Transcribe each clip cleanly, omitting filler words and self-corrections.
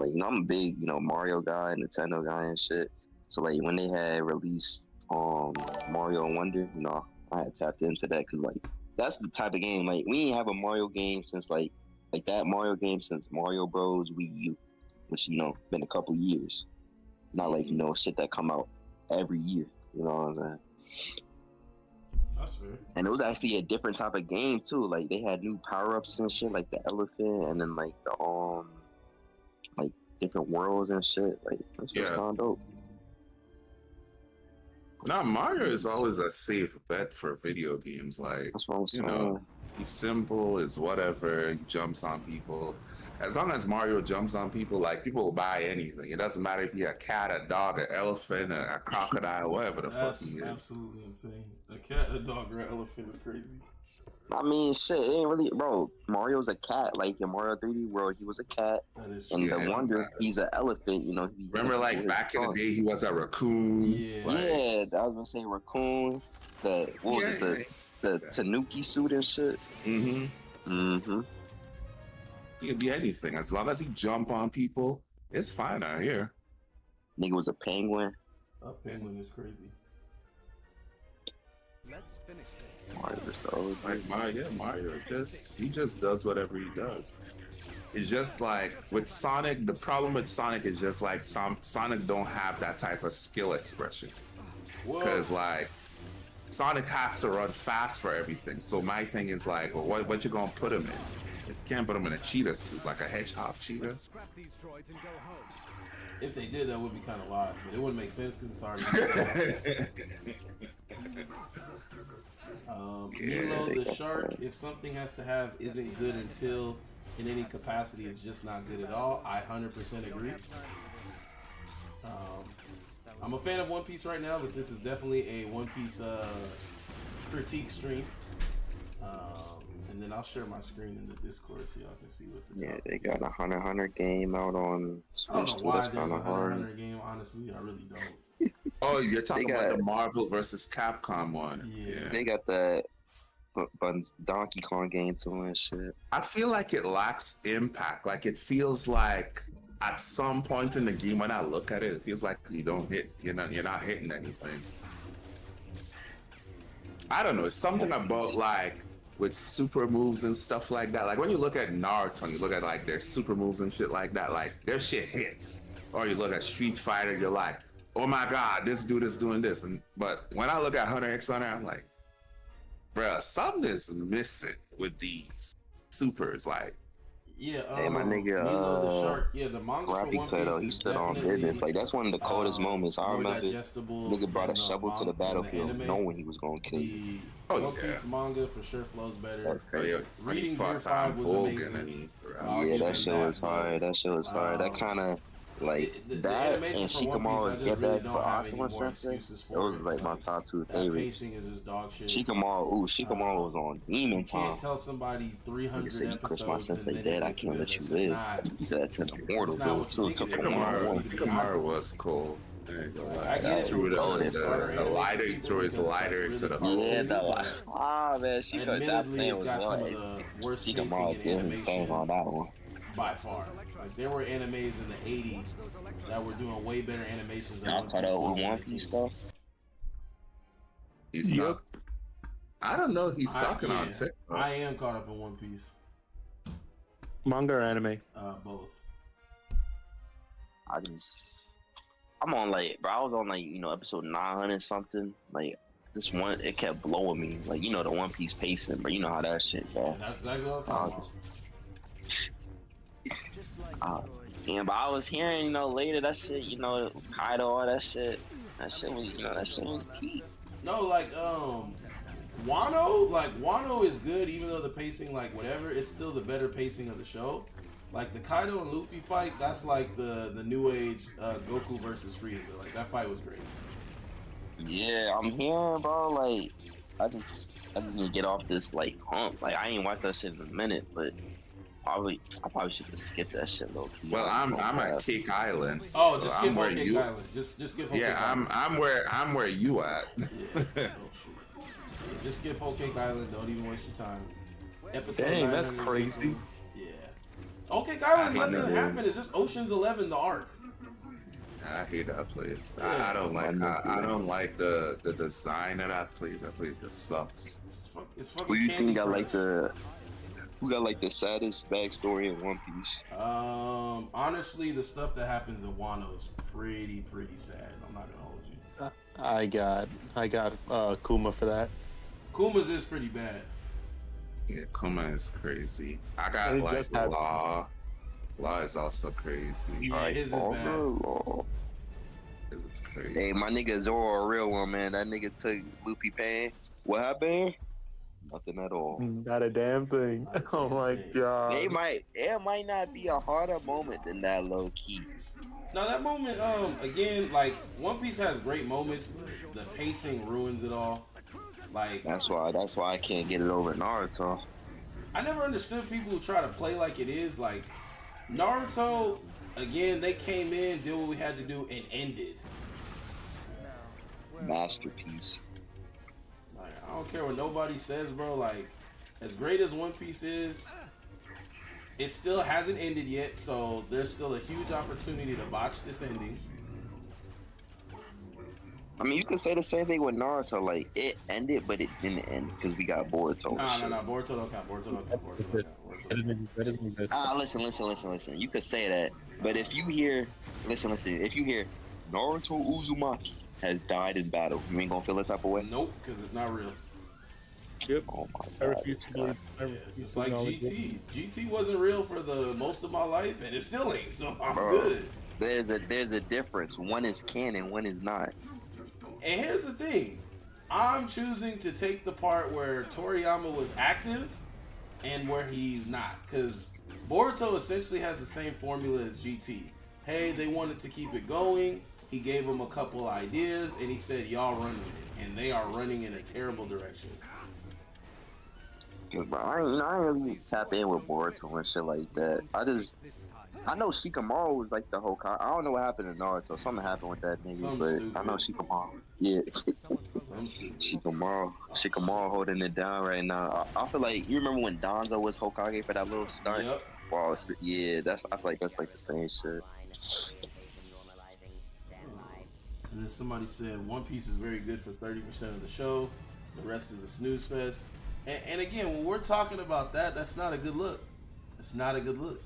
Like, I'm a big, Mario guy, Nintendo guy, and shit. So like when they had released Mario Wonder, I had tapped into that because like that's the type of game like we didn't have a Mario game since like that Mario game since Mario Bros. Wii U, which been a couple years. Not like shit that come out every year. You know what I'm saying? That's fair. And it was actually a different type of game too. Like they had new power ups and shit, like the elephant, and then like the like different worlds and shit. Like that's just kind of dope. Now Mario is always a safe bet for video games. Like that's what I'm saying. He's simple, is whatever. He jumps on people. As long as Mario jumps on people, like people will buy anything. It doesn't matter if you're a cat, a dog, an elephant, a crocodile, whatever the fuck he is. That's absolutely insane. A cat, a dog, or an elephant is crazy. I mean, shit, it ain't really, bro. Mario's a cat. Like in Mario 3D World, he was a cat. That is true. And the Wonder, he's an elephant. Remember, like back in the day, he was a raccoon. Yeah, I was gonna say raccoon. The Tanuki suit and shit. He can be anything as long as he jump on people. It's fine out here. Nigga was a penguin. A penguin is crazy. Let's finish this. Mario just does whatever he does. It's just like with Sonic, the problem with Sonic is just like Sonic don't have that type of skill expression. Because like Sonic has to run fast for everything. So my thing is like, well, what you gonna put him in? You can't put him in a cheetah suit, like a hedgehog cheetah. If they did, that would be kind of wild, but it wouldn't make sense because it's already. Milo the shark, if something has to have isn't good until in any capacity it's just not good at all. I 100% agree. I'm a fan of One Piece right now, but this is definitely a One Piece critique stream. And then I'll share my screen in the Discord so y'all can see what the top. They got a Hunter x Hunter game out on Switch. I don't know why there's a Hunter x Hunter game, honestly. I really don't. Oh, you're talking about the Marvel vs. Capcom one. Yeah. They got the Donkey Kong game too and shit. I feel like it lacks impact. Like it feels like at some point in the game when I look at it, it feels like you're not hitting anything. I don't know. It's something about like with super moves and stuff like that. Like when you look at Naruto and you look at like their super moves and shit like that, like their shit hits. Or you look at Street Fighter, you're like, oh my god, this dude is doing this. But when I look at Hunter x Hunter, I'm like, bruh, something is missing with these supers. Like, yeah, hey, my nigga, Milo the shark. Yeah, the manga for One Piece he stood on business. Like that's one of the coldest moments. I remember. Nigga brought a shovel to the battlefield, knowing he was gonna kill you. One Piece manga for sure flows better. That's crazy. Reading Gear 5 was amazing. Yeah, that shit was hard. That shit was hard. That kind of like that and Shikamaru's Get Back for Asuma Sensei. Those was like my top two favorites. Pacing is just dog shit. Shikamaru was on demon time. You can't tell somebody 300 episodes my Sensei dead, I can't let you live. He said that to the mortal though too. Shikamaru was cool. I get it. The lighter, he threw his lighter into the hole. Yeah, man, admittedly, it's got some of the worst pacing in animation on that one. By far. Like there were animes in the 80s that were doing way better animations than Y'all cut out with One Piece stuff? He sucked. I don't know, he's sucking on TikTok. I am caught up in One Piece. Manga or anime? Both. I'm on like, bro, I was on like, episode 900 something. Like, this one, it kept blowing me. Like, the One Piece pacing, but you know how that shit, bro. That's exactly what I was talking about. Yeah, but I was hearing, later that shit, Kaido, all that shit. That shit was deep. No, like, Wano is good, even though the pacing, like, whatever, it's still the better pacing of the show. Like, the Kaido and Luffy fight, that's like the new age Goku versus Frieza. Like, that fight was great. Yeah, I'm hearing, bro, like, I just need to get off this, like, hump. Like, I ain't watched that shit in a minute, but I probably should have skipped that shit low key. Well, I'm at Cake Island. Oh, so just skip on Cake Island. Just skip on Cake Island. I'm where you at. Yeah. Oh, shoot. Yeah, just skip on Cake Island. Don't even waste your time. Episode Dang, that's crazy. Yeah. Okay, I guys, hate let that that happen. It's just Ocean's 11, the arc. I hate that place. Yeah. I don't like. My I nigga. don't like the design of that place. That place just sucks. It's Who fucking you Candy think got Crush. like who got like the saddest backstory in One Piece? Honestly, the stuff that happens in Wano is pretty sad. I'm not gonna hold you. I got Kuma for that. Kuma's is pretty bad. Yeah, Kuma is crazy. I got It like just happened. Law. Law is also crazy. Yeah, his is Oh, bad. bro. This is crazy. Hey, my nigga Zoro a real one, man. That nigga took Luffy pain. What happened? Nothing at all. Not a damn thing. Not a Oh damn my thing. god. It might not be a harder moment than that, low key. Now that moment, again, like One Piece has great moments, but the pacing ruins it all. Like That's why I can't get it over Naruto. I never understood people who try to play like it is. Like Naruto, again, they came in, did what we had to do, and ended. Masterpiece. Like I don't care what nobody says, bro. Like as great as One Piece is, it still hasn't ended yet. So there's still a huge opportunity to botch this ending. I mean, you could say the same thing with Naruto. Like, it ended, but it didn't end because we got Boruto. No, and shit. Boruto don't count. Boruto don't count. Boruto don't count. Ah, listen. You could say that, but if you hear, listen. If you hear Naruto Uzumaki has died in battle, you ain't gonna feel that type of way. Nope, because it's not real. Yep. Oh my I god. refuse to believe. I Yeah, refuse it's to like acknowledge it. GT. GT wasn't real for the most of my life, and it still ain't. So I'm Bro. good. There's a difference. One is canon, one is not. And here's the thing. I'm choosing to take the part where Toriyama was active and where he's not. Because Boruto essentially has the same formula as GT. Hey, they wanted to keep it going. He gave them a couple ideas and he said, y'all run with it. And they are running in a terrible direction. Bro, I ain't really tap in with Boruto and shit like that. I know Shikamaru was like the whole I don't know what happened to Naruto. Something happened with that nigga, Something but stupid. I know Shikamaru. Yeah. I'm stupid. Shikamaru holding it down right now. I feel like you remember when Danzo was Hokage for that little start. Yep. Wow, yeah, I feel like that's like the same shit. And then somebody said One Piece is very good for 30% of the show. The rest is a snooze fest. And again, when we're talking about that, that's not a good look. It's not a good look.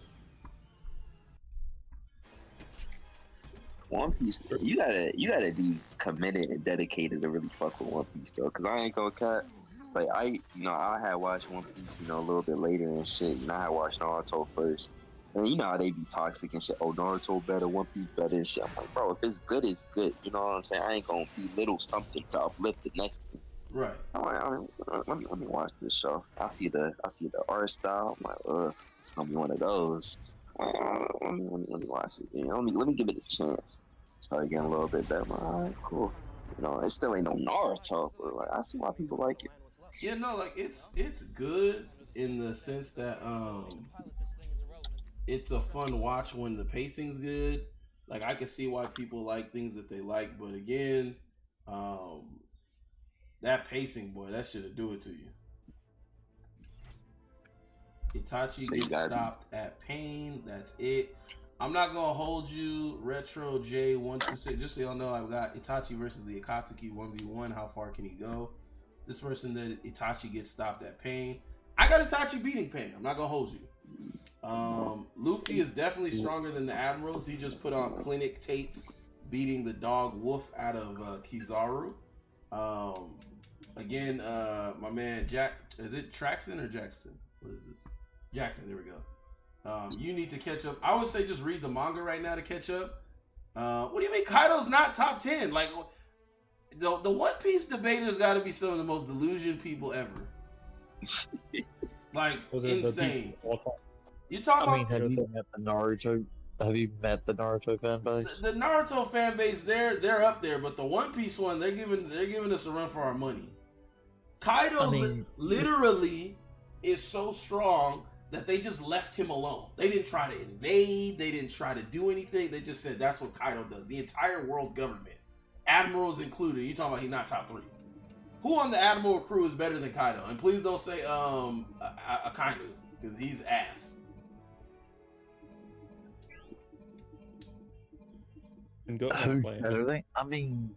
One Piece, you gotta be committed and dedicated to really fuck with One Piece though, cause I ain't gonna cut. Like I had watched One Piece, a little bit later and shit. I had watched Naruto first, and you know how they be toxic and shit. Oh, Naruto better, One Piece better and shit. I'm like, bro, if it's good, it's good. You know what I'm saying? I ain't gonna belittle something to uplift the next thing. Right. I'm like, let me watch this show. I see the art style. I'm like, it's gonna be one of those. Let me watch it. Let me give it a chance. Start getting a little bit better. All right, cool. It still ain't no Naruto, but like I see why people like it. Yeah, no, like it's good in the sense that it's a fun watch when the pacing's good. Like I can see why people like things that they like, but again, that pacing, boy, that should do it to you. Itachi So you gets gotta stopped at Pain. That's it. I'm not gonna hold you, Retro J126. Just so y'all know, I've got Itachi versus the Akatsuki 1v1. How far can he go? This person that Itachi gets stopped at Pain. I got Itachi beating Pain. I'm not gonna hold you. Luffy is definitely stronger than the Admirals. He just put on clinic tape, beating the dog Wolf out of Kizaru. Again, my man Jack, is it Traxon or Jackson? What is this? Jackson, there we go. You need to catch up. I would say just read the manga right now to catch up. What do you mean Kaido's not top 10? Like, the One Piece debaters got to be some of the most delusioned people ever. Like, insane. You talking about... have you met the Naruto? Have you met the Naruto fan base? The Naruto fan base, they're up there, but the One Piece one, they're giving us a run for our money. Kaido literally is so strong that they just left him alone. They didn't try to invade. They didn't try to do anything. They just said that's what Kaido does. The entire world government, admirals included. You talking about he's not top 3? Who on the admiral crew is better than Kaido? And please don't say Akainu, because he's ass. And go Who's playing. better than? I mean,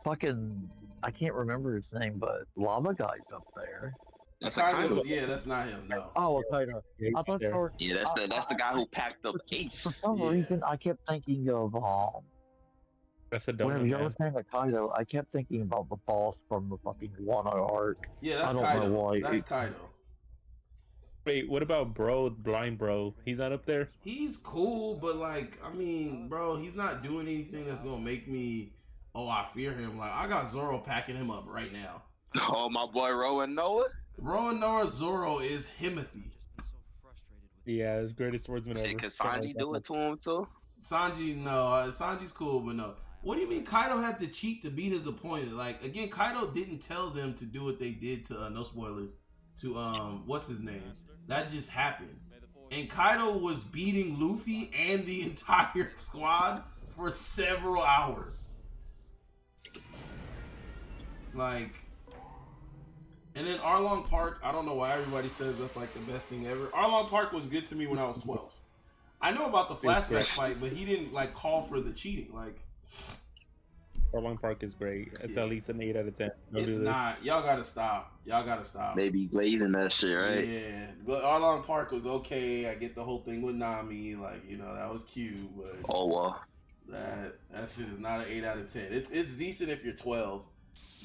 fucking, I can't remember his name, but Lava Guy's up there. That's a Kind kind of, yeah, that's not him. No. Oh, Kaido. Yeah, I thought there. you were, Yeah, that's the guy who packed up for Ace. some Yeah. reason I kept thinking of That's a whenever donut, y'all man. was saying Kaido, I kept thinking about the boss from the fucking Wano arc. Yeah, I that's don't know Kaido. why. That's Kaido. Wait, what about bro, blind bro? He's not up there? He's cool, but like, I mean, bro, he's not doing anything that's gonna make me, oh, I fear him. Like, I got Zoro packing him up right now. Oh, my boy Rowan Noah. Rowan Noah Zoro is Himothy. Yeah, his greatest swordsman ever. Shit, could Sanji do it to him too? Sanji, no. Sanji's cool, but no. What do you mean Kaido had to cheat to beat his opponent? Like, again, Kaido didn't tell them to do what they did to, no spoilers, to, what's his name? That just happened. And Kaido was beating Luffy and the entire squad for several hours. Like, and then Arlong Park, I don't know why everybody says that's like the best thing ever. Arlong Park was good to me when I was 12. I know about the flashback fight, but he didn't like call for the cheating. Like, Arlong Park is great. It's at least an 8 out of 10. Don't it's do this. not. Y'all gotta stop. Y'all gotta stop. Maybe glazing that shit, right? Yeah, but Arlong Park was okay. I get the whole thing with Nami, like, you know, that was cute, but Oh well. that shit is not an 8 out of 10. It's decent if you're 12.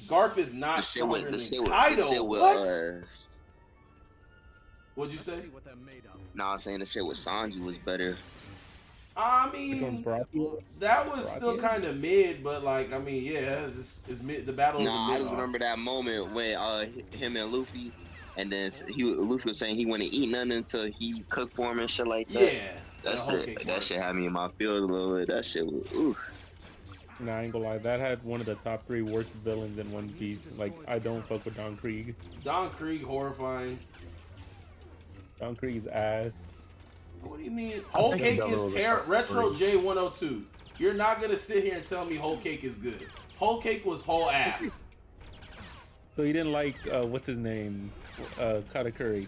Garp is not The shit stronger with than the shit with Kaido. the shit with What? What'd you say? Nah, I'm saying the shit with Sanji was better. I Becomes mean, Baratheon. that was still Baratheon? kind of mid, but like, I mean, yeah, it's mid. The battle of Nah, the I mid. just remember that moment when him and Luffy, and then Luffy was saying he wouldn't eat nothing until he cooked for him and shit like that. Yeah, That whole shit, cake that part. shit had me in my feels a little bit. That shit was oof. Nah, I ain't gonna lie. That had one of the top 3 worst villains in One Piece. Like, I don't fuck with Don Krieg. Don Krieg, horrifying. Don Krieg's ass. What do you mean? I Whole think cake I'm is done with terrible. it. Retro J102. You're not gonna sit here and tell me whole cake is good. Whole cake was whole ass. So he didn't like, what's his name? Katakuri.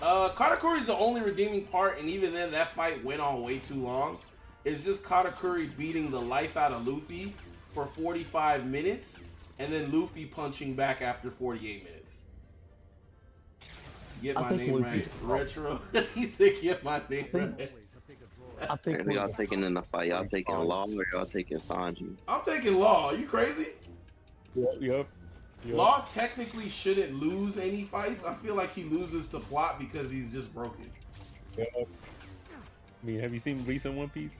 Katakuri's the only redeeming part, and even then, that fight went on way too long. It's just Katakuri beating the life out of Luffy for 45 minutes, and then Luffy punching back after 48 minutes. Get I my think name Luffy- right. Retro. He said, get my name think- right. I think Who y'all taking in the fight? Y'all taking Law or y'all taking Sanji? I'm taking Law. Are you crazy? Yep. Law technically shouldn't lose any fights. I feel like he loses to Plot because he's just broken. Yep. I mean, have you seen recent One Piece?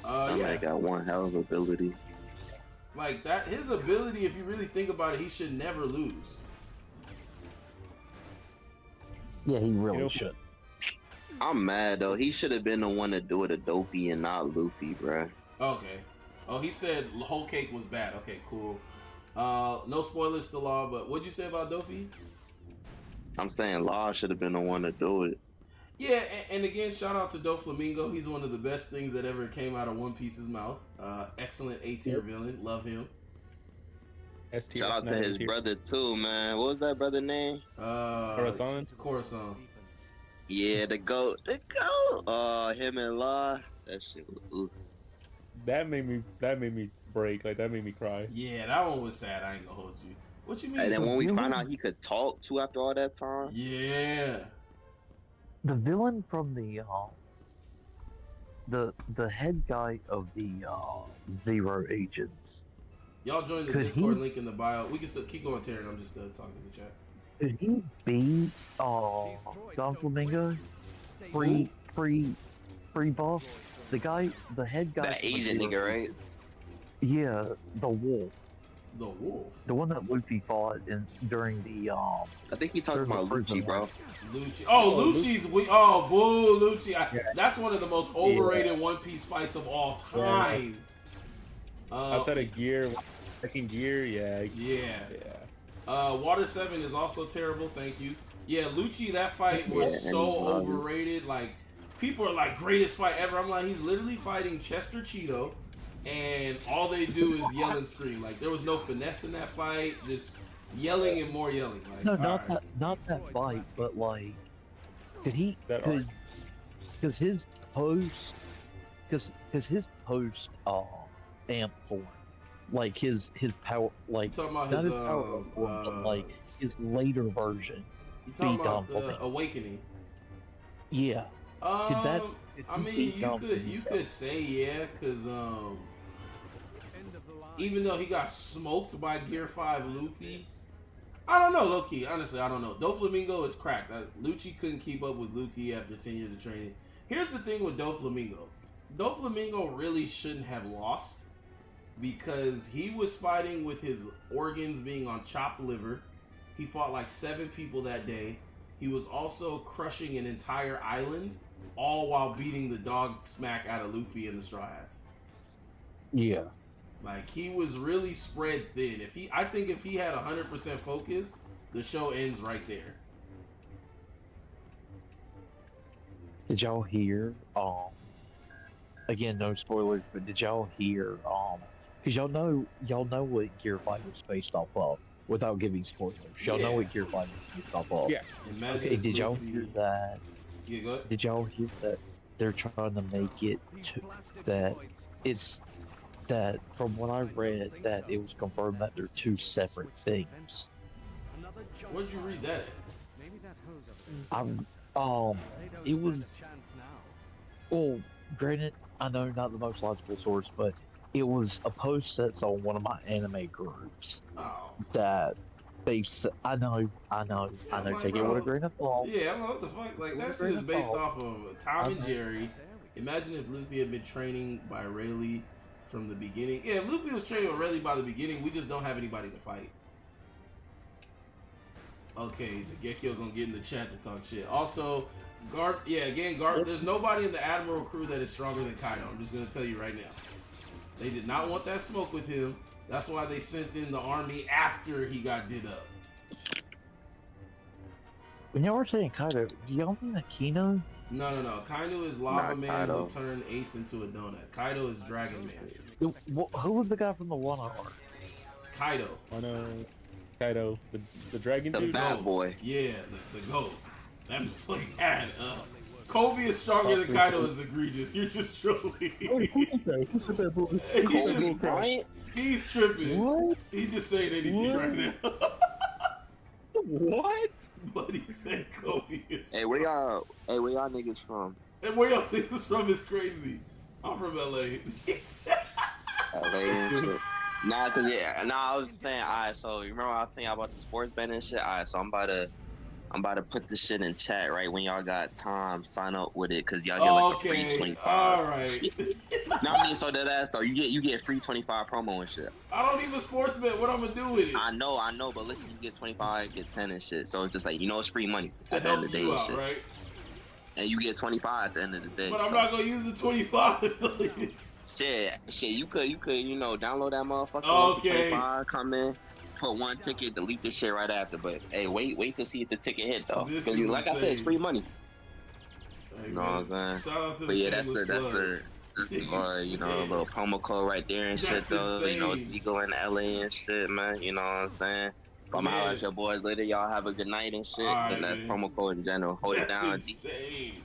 That Yeah. man got one hell of ability. Like that, his ability, if you really think about it, he should never lose. Yeah, he really You know- should. I'm mad though. He should have been the one to do it to Dopey and not Luffy, bruh. Okay. Oh, he said whole cake was bad. Okay, cool. No spoilers to Law, but what'd you say about Dofi? I'm saying Law should have been the one to do it. Yeah, and again, shout out to Doflamingo. He's one of the best things that ever came out of One Piece's mouth. Excellent A-tier villain. Love him. S tier, Shout out to not S his tier. brother too, man. What was that brother name? Corazon? Corazon. Yeah, the goat. Him and Law. That shit was oof. That made me break. Like, that made me cry. Yeah, that one was sad. I ain't gonna hold you. What you mean? And then when we found out he could talk too after all that time. Yeah. The villain from the head guy of the Zero Agents. Y'all join the Could Discord he- link in the bio. We can still keep going, Terry. I'm just talking to the chat. Could he beat Don Flamingo? Free buff? The guy, the head guy. That from the Asian Zero nigga, right? Yeah, the wolf. The Wolf. The one that Luffy fought during the I think he talking There's a about prison Lucci, bro. one. Lucci. Oh, Oh, Lucci's we. Oh, boo, Lucci. That's one of the most overrated One Piece fights of all time. Outside of Gear, second Gear, yeah. Yeah. Yeah. Water 7 is also terrible. Thank you. Yeah, Lucci. That fight was Yeah, so and, overrated. Like, people are like, greatest fight ever. I'm like, he's literally fighting Chester Cheeto, and all they do is yell and scream. Like, there was no finesse in that fight. Just yelling and more yelling. Like, No, all not right. that fight, but like, could he? That arc. Because his post because his post amp form, like his power, You like talking about not his his power up form, but like his later version. you talking Be about done for me. Awakening? Yeah. that- could I you mean, beat you down for could me, you bro? could say yeah, cause even though he got smoked by Gear 5 Luffy, I don't know, low key. Honestly, I don't know. Doflamingo is cracked. Lucci couldn't keep up with Luffy after 10 years of training. Here's the thing with Doflamingo. Doflamingo really shouldn't have lost because he was fighting with his organs being on chopped liver. He fought like 7 people that day. He was also crushing an entire island, all while beating the dog smack out of Luffy and the Straw Hats. Yeah. Like, he was really spread thin. I think if he had 100% focus, the show ends right there. Did y'all hear? Again, no spoilers, but did y'all hear? Because y'all know what Gear 5 was based off of, without giving spoilers. Y'all know Yeah. what Gear 5 was based off of. Yeah. Imagine Okay, if did y'all Luffy... hear that? Yeah, go ahead. Did y'all hear that they're trying to make it that it's that from what I read that it was confirmed that they're two separate things. Where'd you read that at? I'm it was well, granted, I know not the most logical source, but it was a post that's on one of my anime groups Oh. that I know, like, take it with a grain of salt. Yeah, I'm like, what the fuck? Like, that shit Grain is of based salt. off of Tom and Okay. Jerry. Imagine if Luffy had been training by Rayleigh from the beginning. Yeah, if Luffy was training with Rayleigh by the beginning, we just don't have anybody to fight. Okay, the Gekko gonna get in the chat to talk shit. Also, Garp, there's nobody in the Admiral crew that is stronger than Kaido. I'm just gonna tell you right now. They did not want that smoke with him. That's why they sent in the army after he got did up. When y'all were saying Kaido, do y'all mean Akino? No. Kaido is Lava Not Man Kaido. who turned Ace into a donut. Kaido is Dragon Man. Who was the guy from the One Hour? Kaido. I know Kaido, the dragon The dude. bad boy. Yeah, the GOAT. That motherfucker had Kobe is stronger than Kaido is egregious. You're just trolling. Who said that bull? Kobe Bryant? He's tripping. What? He just saying anything What? right now. What? But he said Kobe is Hey, where y'all niggas from? And where y'all niggas from is crazy. I'm from LA. LA and shit. Nah, I was saying, alright, so you remember what I was saying about the sports betting and shit? Alright, so I'm about to put this shit in chat right when y'all got time, sign up with it, cause y'all get like a free Okay. 25. Alright. No, I mean, so that ass though, you get free 25 promo and shit. I don't even sports bet. What I'm gonna do with it? I know, but listen, you get 25, get 10 and shit. So it's just like, it's free money To at the end help of the day you and out, shit. right? And you get 25 at the end of the day. But so. I'm not gonna use the 25. So Shit, you could, download that motherfucker. Okay. 25, come in, put one ticket, delete this shit right after. But hey, wait to see if the ticket hit though. This Because is like I said, it's insane. free money. Hey, You know what I'm saying? Shout out to But the yeah, that's shameless the plug. little promo code right there and That's shit though. It's insane. legal in LA and shit, man. You know what I'm saying? But I'm Man. out at your boys later. Y'all have a good night and shit. All right, and that's man. promo code in general. Hold it That's down. G. insane.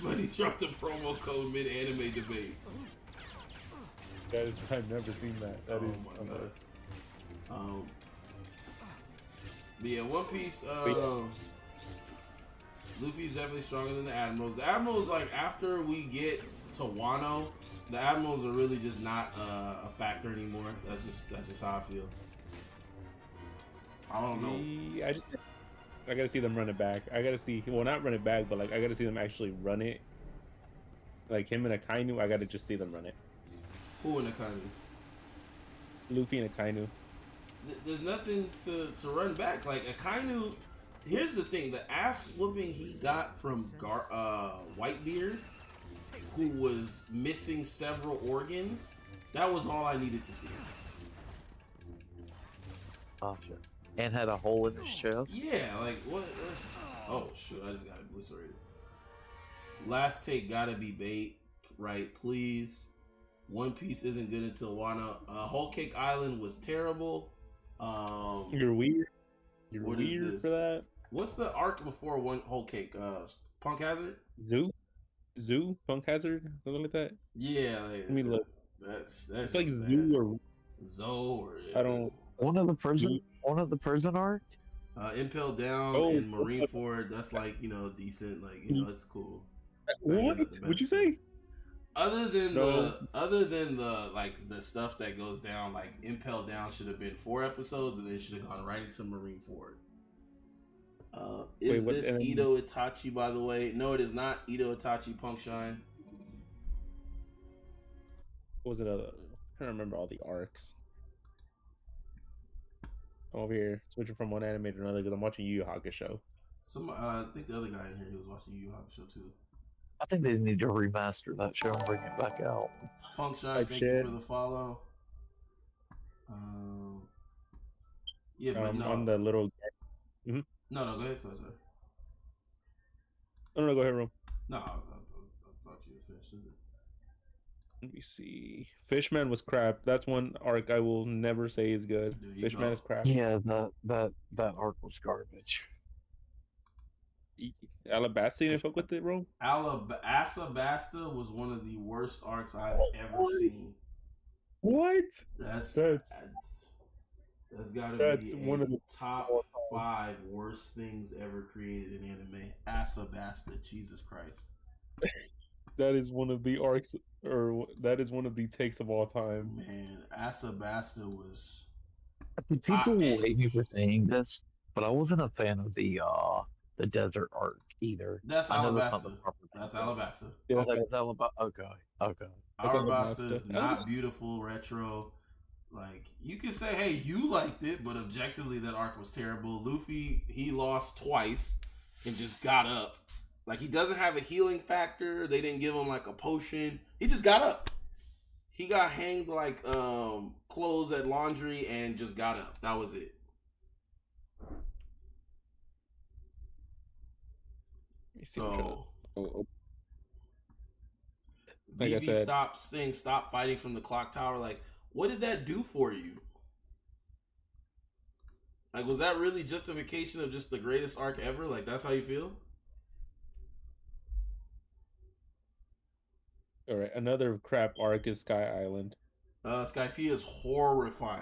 But he dropped a promo code mid-anime debate. Guys, I've never seen that. That Oh is my god. But yeah, One Piece. Luffy's definitely stronger than the Admirals. The Admirals, like after we get to Wano, the Admirals are really just not a factor anymore. That's just how I feel. I don't know. I gotta see them run it back. I gotta see, well, not run it back, but like I gotta see them actually run it. Like him and Akainu, I gotta just see them run it. Who in the country? Luffy and Akainu. There's nothing to run back. Like Akainu, here's the thing: the ass whooping he got from Whitebeard, who was missing several organs. That was all I needed to see. Gotcha. And had a hole in his chest. Yeah, like what? Oh shit! I just got obliterated. Last take gotta be bait, right? Please. One Piece isn't good until Wano. Whole Cake Island was terrible. You're weird. You're What is weird this? for that. What's the arc before Whole Cake? Punk Hazard? Zoo? Zoo, Punk Hazard, something like that. Yeah, like, Let me look. that's It's like just Zoo bad. or Zoe or I don't. One of the prison arc. Impel Down Oh, and Marineford. That's like decent. Like it's cool. what? nothing What'd you bad. say? Other than No. the like the stuff that goes down, like Impel Down should have been 4 episodes, and then should have gone right into Marineford. Is Wait, what- this and- Ito Itachi, by the way? No, it is not Ito Itachi Punk Shine. What was it? I can't remember all the arcs. I'm over here switching from one anime to another because I'm watching Yu Yu Hakusho. I think the other guy in here, he was watching Yu Yu Hakusho too. I think they need to remaster that show and bring it back out. Punk Shine, Type thank shit. you for the follow. Yeah, but no. On the little. No, go ahead, Toy. No, go ahead, Rom. No, I thought you were finished. Let me see. Fishman was crap. That's one arc I will never say is good. There you Fishman go. is crap. Yeah, that arc was garbage. Alabasta didn't fuck with it, Rom. Asabasta was one of the worst arcs I've ever seen. What? That's gotta That's be one of the top 5 worst things ever created in anime. Asabasta, Jesus Christ. That is one of the arcs, or that is one of the takes of all time. Man, Asabasta was. People will hate me for saying this, but I wasn't a fan of the desert arc either. That's I know that's not Alabasta. the proper thing. That's Alabasta. Yeah, Oh, that was Alabasta. Okay. That's Alabasta is Alabasta. not beautiful retro. Like you can say, hey, you liked it, but objectively that arc was terrible. Luffy, he lost twice and just got up. Like he doesn't have a healing factor. They didn't give him like a potion. He just got up. He got hanged like clothes at laundry and just got up. That was it. Let me see. I'm trying to- So oh. Like I BB said, stop fighting from the clock tower. Like, what did that do for you? Like, was that really justification of just the greatest arc ever? Like, that's how you feel? all right. Another crap arc is Sky Island. Skypiea is horrifying.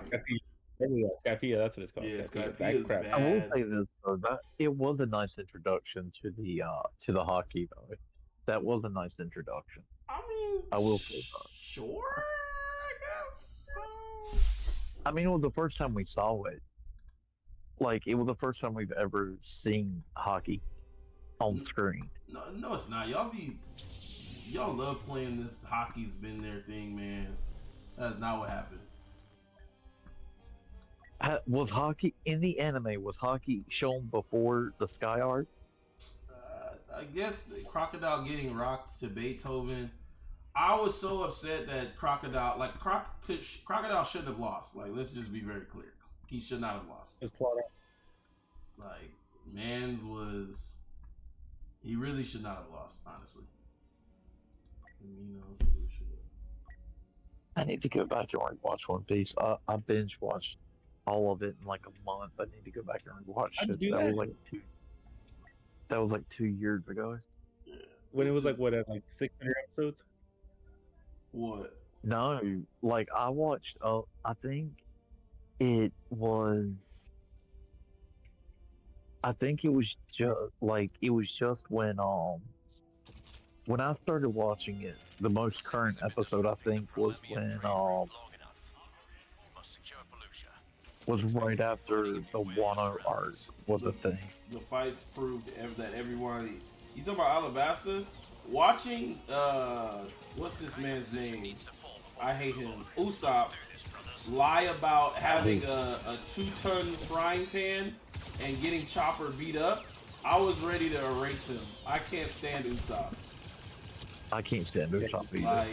Skypiea, that's what it's called. Yeah, Skypiea. Skypiea That is crap. bad. I will say this though, that it was a nice introduction to the hockey though. That was a nice introduction. I mean, I will say that. sure, I guess so. I mean, it was the first time we saw it. Like, it was the first time we've ever seen hockey on screen. No, it's not. Y'all love playing this hockey's been there thing, man. That's not what happened. Was hockey in the anime? Was hockey shown before the Sky arc? I guess the Crocodile getting rocked to Beethoven. I was so upset that Crocodile shouldn't have lost. Like, let's just be very clear. He should not have lost. It's plot arc. Like, Mans was. He really should not have lost, honestly. Camino Solution. I need to go back and rewatch One Piece. I binge watched all of it in like a month. I need to go back and rewatch How'd you it. do That that? was like 2 years ago. Yeah. When it was like what, at like 600 episodes? What? No, like I watched. I think it was. I think it was just when I started watching it. The most current episode I think was when was right after the Wano arc was a thing. The fights proved that everyone. You talking about Alabasta? Watching what's this man's name? I hate him. Usopp lie about having a 2-ton frying pan and getting Chopper beat up. I was ready to erase him. I can't stand Usopp. I can't stand Usopp either. Like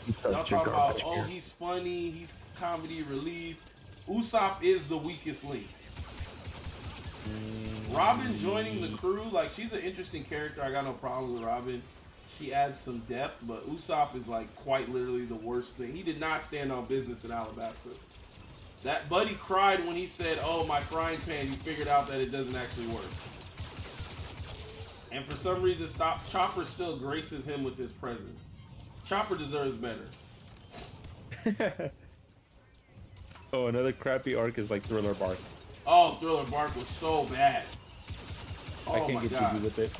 He's y'all such a talk about, garbage oh, character. he's funny, he's comedy relief. Usopp is the weakest link. Robin joining the crew, like she's an interesting character. I got no problem with Robin. She adds some depth, but Usopp is like quite literally the worst thing. He did not stand on business in Alabasta. That buddy cried when he said, "Oh, my frying pan." You figured out that it doesn't actually work. And for some reason, Chopper still graces him with his presence. Chopper deserves better. Oh, another crappy arc is like Thriller Bark. Oh, Thriller Bark was so bad. Oh I can't my get god. jiggy with it.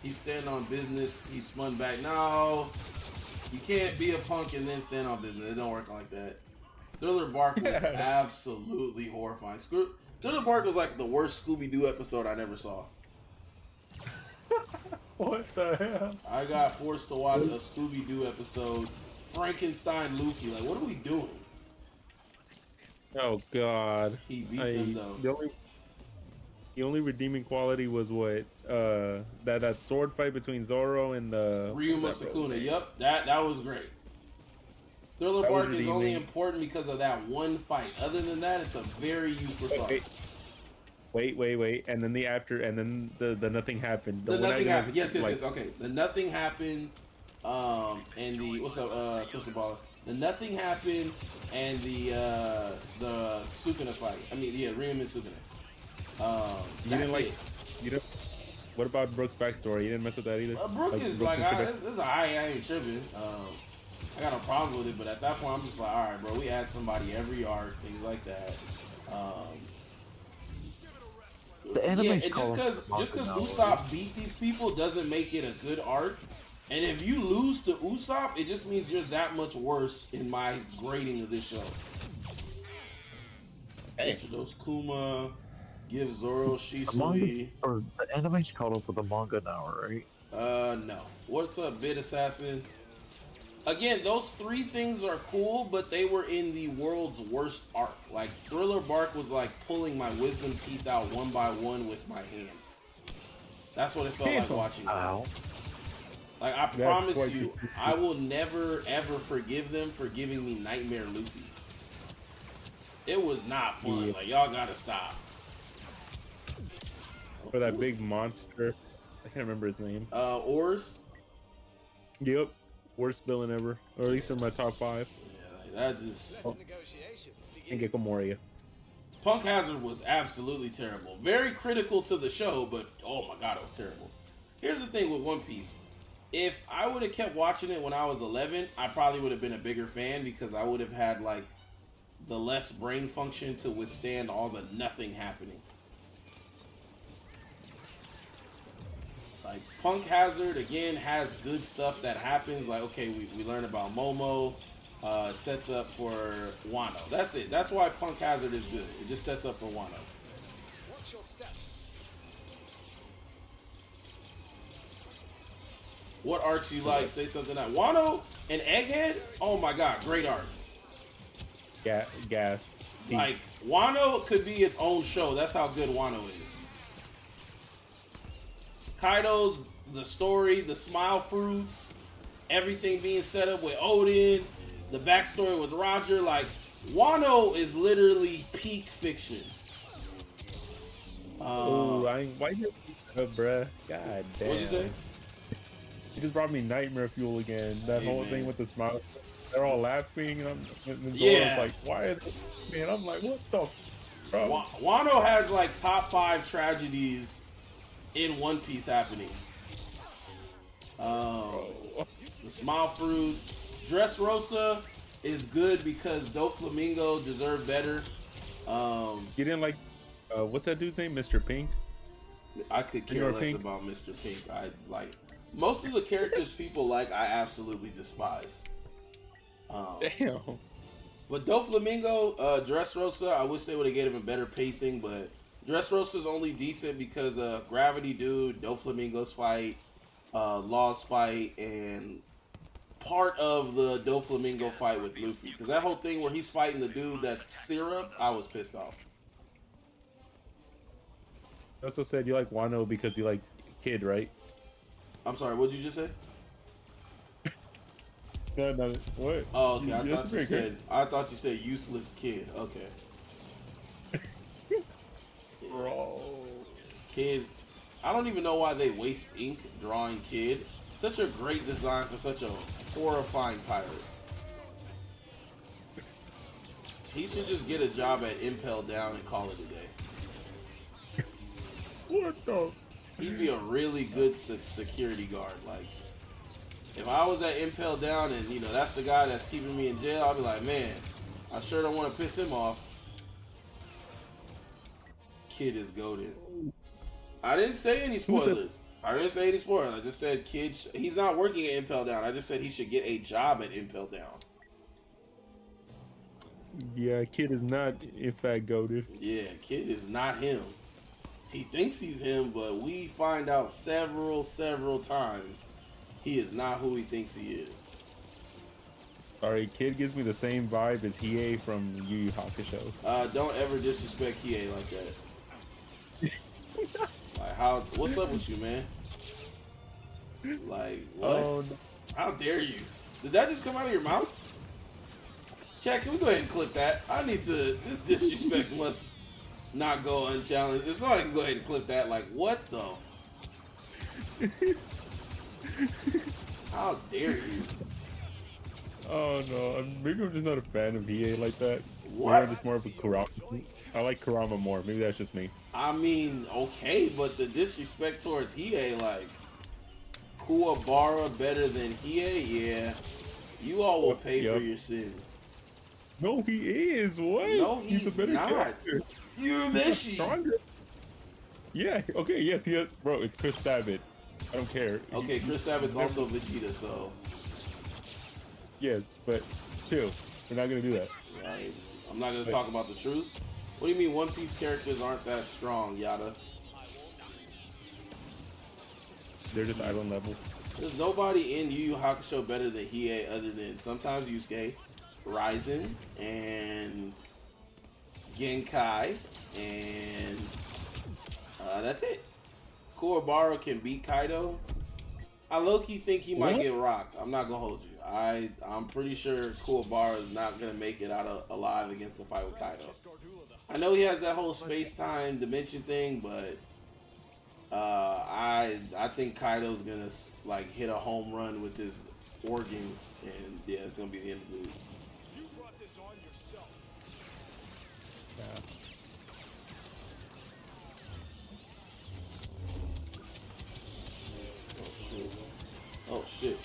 He's standing on business. He spun back. No, you can't be a punk and then stand on business. It don't work like that. Thriller Bark was absolutely horrifying. Thriller Bark was like the worst Scooby-Doo episode I never saw. What the hell? I got forced to watch a Scooby-Doo episode. Frankenstein Luffy. Like, what are we doing? Oh god. He beat them though. The only redeeming quality was what that sword fight between Zoro and the Ryuma Sukuna. Yep, that was great. Thriller That was Bark is only redeeming. important because of that one fight. Other than that, it's a very useless arc. Wait, and then the nothing happened. The We're not nothing gonna happened. Yes. like- Okay. The nothing happened. And the what's up, Crystal Ball? The nothing happened, and the Sukuna fight. I mean, yeah, Ryuma and Sukuna. You That's didn't like. it. You don't. What about Brooks' backstory? You didn't mess with that either. Brooke is Brooks like, and I ain't tripping. I got no problem with it, but at that point, I'm just like, all right, bro, we add somebody every arc, things like that. The enemy's and just because Usopp beat these people doesn't make it a good arc. And if you lose to Usopp, it just means you're that much worse in my grading of this show. Introduce Kuma, give Zoro Shisui. Or the enemy's caught up with the manga now, right? No. What's up, Bit Assassin? Again, those three things are cool, but they were in the world's worst arc. Like, Thriller Bark was like pulling my wisdom teeth out one by one with my hand. That's what it felt like watching. Ow. Like, I That's promise quite you, the- I will never, ever forgive them for giving me Nightmare Luffy. It was not fun. Yeah. Like, y'all gotta stop. For that big monster. I can't remember his name. Oars? Yep. Worst villain ever. Or at least in my top 5. Yeah, like, that just... And Gecko Moria. Punk Hazard was absolutely terrible. Very critical to the show, but oh my god, it was terrible. Here's the thing with One Piece. If I would have kept watching it when I was 11, I probably would have been a bigger fan because I would have had like the less brain function to withstand all the nothing happening. Like, Punk Hazard, again, has good stuff that happens. Like, okay, we learn about Momo. Sets up for Wano. That's it. That's why Punk Hazard is good. It just sets up for Wano. What arcs you like? Say something that Wano and Egghead? Oh my god, great arcs. Gas. Like, Wano could be its own show. That's how good Wano is. Kaido's, the story, the smile fruits, everything being set up with Odin, the backstory with Roger, like, Wano is literally peak fiction. Oh, why you bruh? God damn. What'd you say? You just brought me nightmare fuel again. That Hey, whole man. thing with the smile. They're all laughing, and Zoro's Yeah. like, why is man? I'm like, what the bro? Wano has like top 5 tragedies in One Piece happening. The smile fruits. Dressrosa is good because Doflamingo deserved better. You didn't like what's that dude's name? Mr. Pink? I could care You're less Pink? about Mr. Pink. I like most of the characters people like. I absolutely despise. Damn. But Doflamingo, Dressrosa, I wish they would have gave him a better pacing. But Dressrosa's only decent because Gravity Dude, Doflamingo's fight, Law's fight, and part of the Doflamingo fight with Luffy. Because that whole thing where he's fighting the dude that's Syrup, I was pissed off. You also said you like Wano because you like Kid, right? I'm sorry, what did you just say? No, what? Oh, okay. I That's thought you pretty said. I thought you said useless kid. Okay. Bro. Kid. I don't even know why they waste ink drawing Kid. Such a great design for such a horrifying pirate. He should just get a job at Impel Down and call it a day. What the? He'd be a really good security guard. Like, if I was at Impel Down and, you know, that's the guy that's keeping me in jail, I'll be like, man, I sure don't want to piss him off. Kid is goated. I didn't say any spoilers. I didn't say any spoilers. I just said Kid, he's not working at Impel Down. I just said he should get a job at Impel Down. Yeah, Kid is not, in fact, goated. Yeah, Kid is not him. He thinks he's him, but we find out several times he is not who he thinks he is. Sorry, Kid gives me the same vibe as Hiei from Yu Yu Hakusho. Don't ever disrespect Hiei like that. Like, how? What's up with you, man? Like, what? Oh, no. How dare you? Did that just come out of your mouth? Chad, can we go ahead and clip that? I need to. This disrespect must not go unchallenged. If somebody can go ahead and clip that, like, what the? How dare you? Oh no, maybe I'm just not a fan of Hiei like that. What? Maybe I'm just more of a Kurama. I like Kurama more. Maybe that's just me. I mean, okay, but the disrespect towards Hiei, like, Kuwabara better than Hiei, yeah. You all will pay for your sins. No, he is. What? No, he's a better not. character. Urameshi. Stronger. Yeah. Okay. Yes. He has, bro. It's Chris Sabat. I don't care. Okay, Chris Sabat's also Vegeta, so. Yes, but chill. We're not gonna do that. Right. I'm not gonna talk about the truth. What do you mean One Piece characters aren't that strong, Yada? They're just island level. There's nobody in Yu Yu Hakusho better than Hiei other than sometimes Yusuke, Ryzen, and Genkai, and that's it. Kuwabara can beat Kaido. I low-key think he might get rocked. I'm not gonna hold you. I'm pretty sure Kuwabara is not gonna make it out alive against the fight with Kaido. I know he has that whole space-time dimension thing, but I think Kaido's gonna like hit a home run with his organs, and yeah, it's gonna be the end of the movie. Yeah. Oh shit.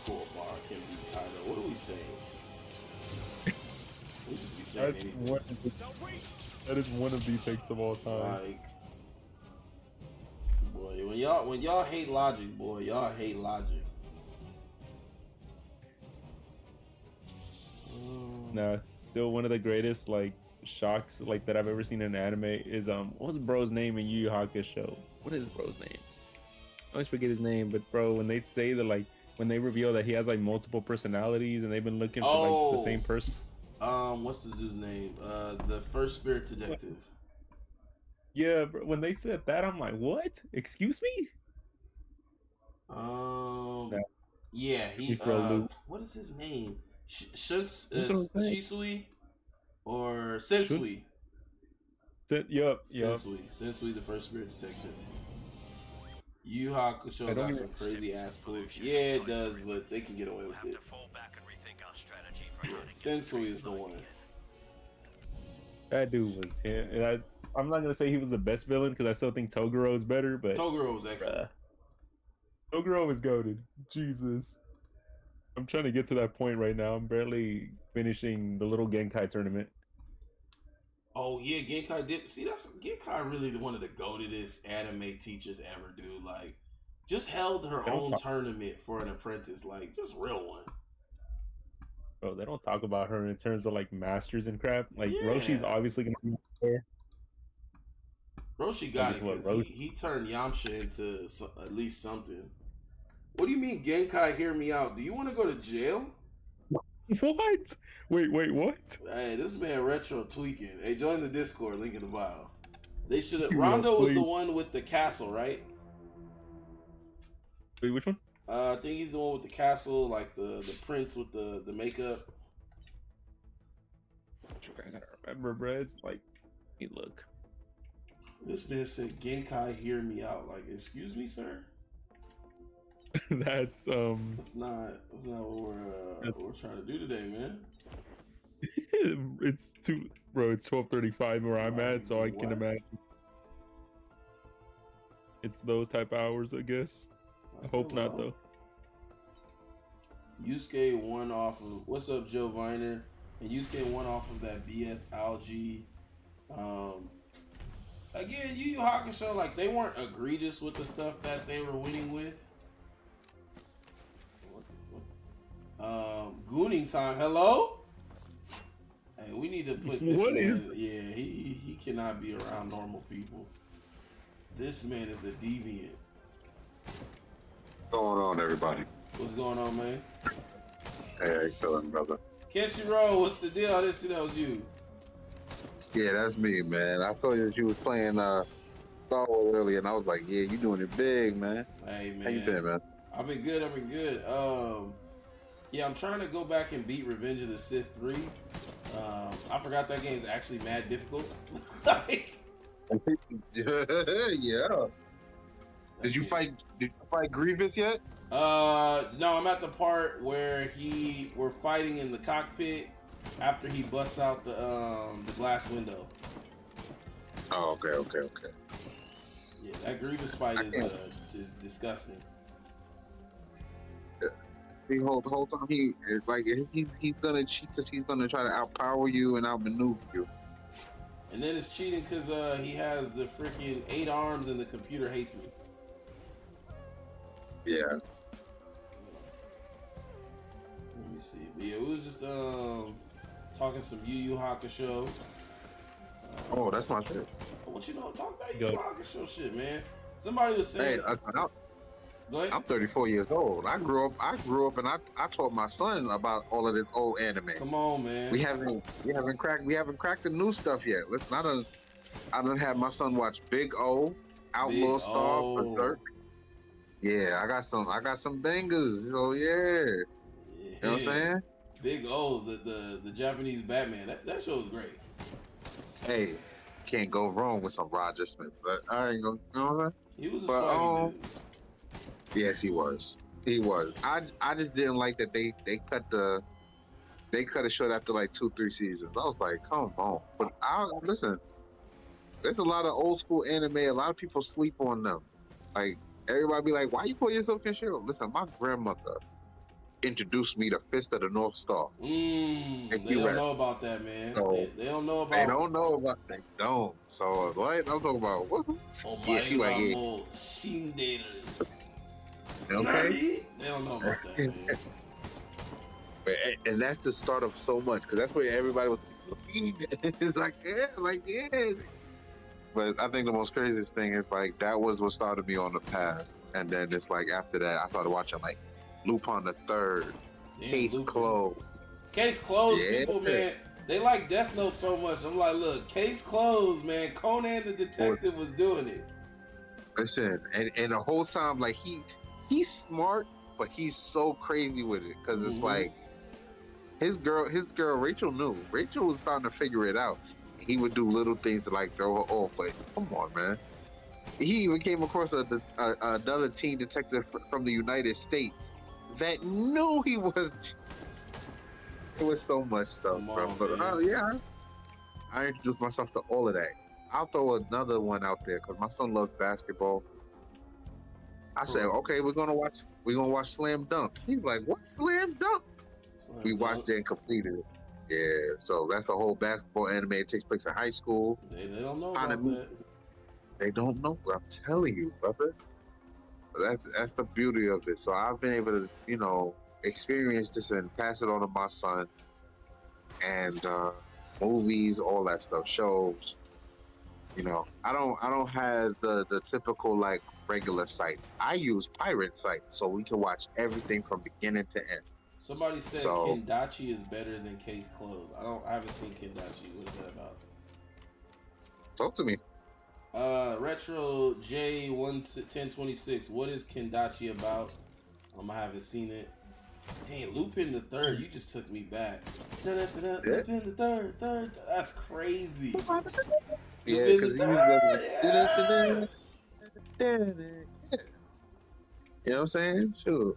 Kuwabara can beat Kaido. What are we saying? We just be saying That's anything. that is one of the picks of all time. Like, boy, when y'all hate logic, boy, y'all hate logic. Nah, still one of the greatest like shocks like that I've ever seen in an anime is what's bro's name in Yu Yu Hakusho? What is bro's name? I always forget his name, but bro, when they say that like when they reveal that he has like multiple personalities and they've been looking for like the same person. What's the dude's name? The first spirit detective. Yeah, bro, when they said that, I'm like, what? Excuse me? Yeah, he. What is his name? Shisui or Sensui? Yup. Sensui, the first spirit detective. Yu Yu Hakusho got some crazy ass pulls. Yeah, it does, but they can get away with it. Yeah, Sensui is the one. That dude was. Yeah, I'm not gonna say he was the best villain because I still think Toguro is better, but Toguro was excellent. Toguro was goated. Jesus. I'm trying to get to that point right now. I'm barely finishing the little Genkai tournament. Oh yeah, Genkai did. See, that's Genkai really one of the goatedest anime teachers ever, dude. Like, just held her own tournament for an apprentice, like just real one. Bro, they don't talk about her in terms of like masters and crap. Like Yeah. Roshi's obviously gonna be there. Roshi got it because he turned Yamcha into at least something. What do you mean, Genkai? Hear me out. Do you want to go to jail? What? Wait, what? Hey, this man Retro tweaking. Hey, join the Discord. Link in the bio. They should have. Rondo was the one with the castle, right? Wait, which one? I think he's the one with the castle, like the prince with the makeup. I gotta remember, bro. It's like, hey, look. This man said, "Genkai, hear me out." Like, excuse me, sir. That's That's not what we're trying to do today, man. It's bro. It's 12:35 where I'm at, so I can What? imagine. it's those type of hours, I guess. I hope not though. Yusuke won off of what's up, Joe Viner, and Yusuke won off of that BS algae. Again, Yu Yu Hakusho, like they weren't egregious with the stuff that they were winning with. Gooning time. Hello. Hey, we need to put this What man. Yeah, he cannot be around normal people. This man is a deviant. What's going on, everybody? What's going on, man? Hey, how you feeling, brother? Kenshiro, what's the deal? I didn't see that was you. Yeah, that's me, man. I saw that you was playing Star Wars earlier, and I was like, yeah, you doing it big, man. Hey, man. How you been, man? I've been good. Yeah, I'm trying to go back and beat Revenge of the Sith 3. I forgot that game's actually mad difficult. Like, Yeah. Did you fight Grievous yet? no, I'm at the part where we're fighting in the cockpit after he busts out the glass window. Oh, okay. Yeah, that Grievous fight is disgusting. The whole time he's gonna cheat because he's gonna try to outpower you and outmaneuver you. And then it's cheating because he has the freaking 8 arms and the computer hates me. Yeah. Let me see. But yeah, we was just talking some Yu Yu Hakusho. Oh, that's my shit. What you know? Talk that Yu Yu Hakusho shit, man. Somebody was Hey, saying. Go ahead. I'm 34 years old. I grew up, and I taught my son about all of this old anime. Come on, man. We haven't cracked the new stuff yet. Listen, I done had my son watch Big O, Outlaw Big Star, O. Berserk. Yeah, I got some bangers. So yeah. You know what I'm saying? Big O, the Japanese Batman. That show was great. Hey, can't go wrong with some Roger Smith. But I ain't gonna, you know what I'm saying? He was a But, swaggy dude. Yes, he was. He was. I just didn't like that they cut it short after like 2-3 seasons. I was like, come on. But listen, there's a lot of old school anime. A lot of people sleep on them. Like everybody be like, why you call yourself Kenshiro? Listen, my grandmother introduced me to Fist of the North Star. They don't know about that, man. So, they don't know about. They don't know about. They don't. So what? I'm talking about what? Yeah, she like yeah. Okay. They don't know about that, man. And that's the start of so much because that's where everybody was. It's like yeah. But I think the most craziest thing is like that was what started me on the path, and then it's like after that I started watching like Lupin the Third, Case Closed. Case Closed, Yeah. people, man. They like Death Note so much. I'm like, look, Case Closed, man. Conan the Detective was doing it. Listen, and the whole time like he's smart, but he's so crazy with it because it's like his girl Rachel knew. Rachel was starting to figure it out. He would do little things to like throw her off, but come on, man. He even came across another teen detective from the United States that knew he was. It was so much stuff, bro. But yeah, I introduced myself to all of that. I'll throw another one out there because my son loves basketball. I said, okay, we're gonna watch Slam Dunk. He's like, what Slam Dunk? We watched it and completed it. Yeah, so that's a whole basketball anime. It takes place in high school. They don't know about that. They don't know. I'm telling you, brother. That's the beauty of it. So I've been able to, experience this and pass it on to my son. And movies, all that stuff, shows. I don't have the typical like regular site. I use pirate site so we can watch everything from beginning to end. Somebody said Kendachi is better than Case Closed. I haven't seen Kendachi. What is that about? Talk to me. Retro J1026. What is Kendachi about? I haven't seen it. Dang, Lupin the Third. You just took me back. Lupin the Third. That's crazy. Yeah, Lupin the Third. You know what I'm saying? Sure.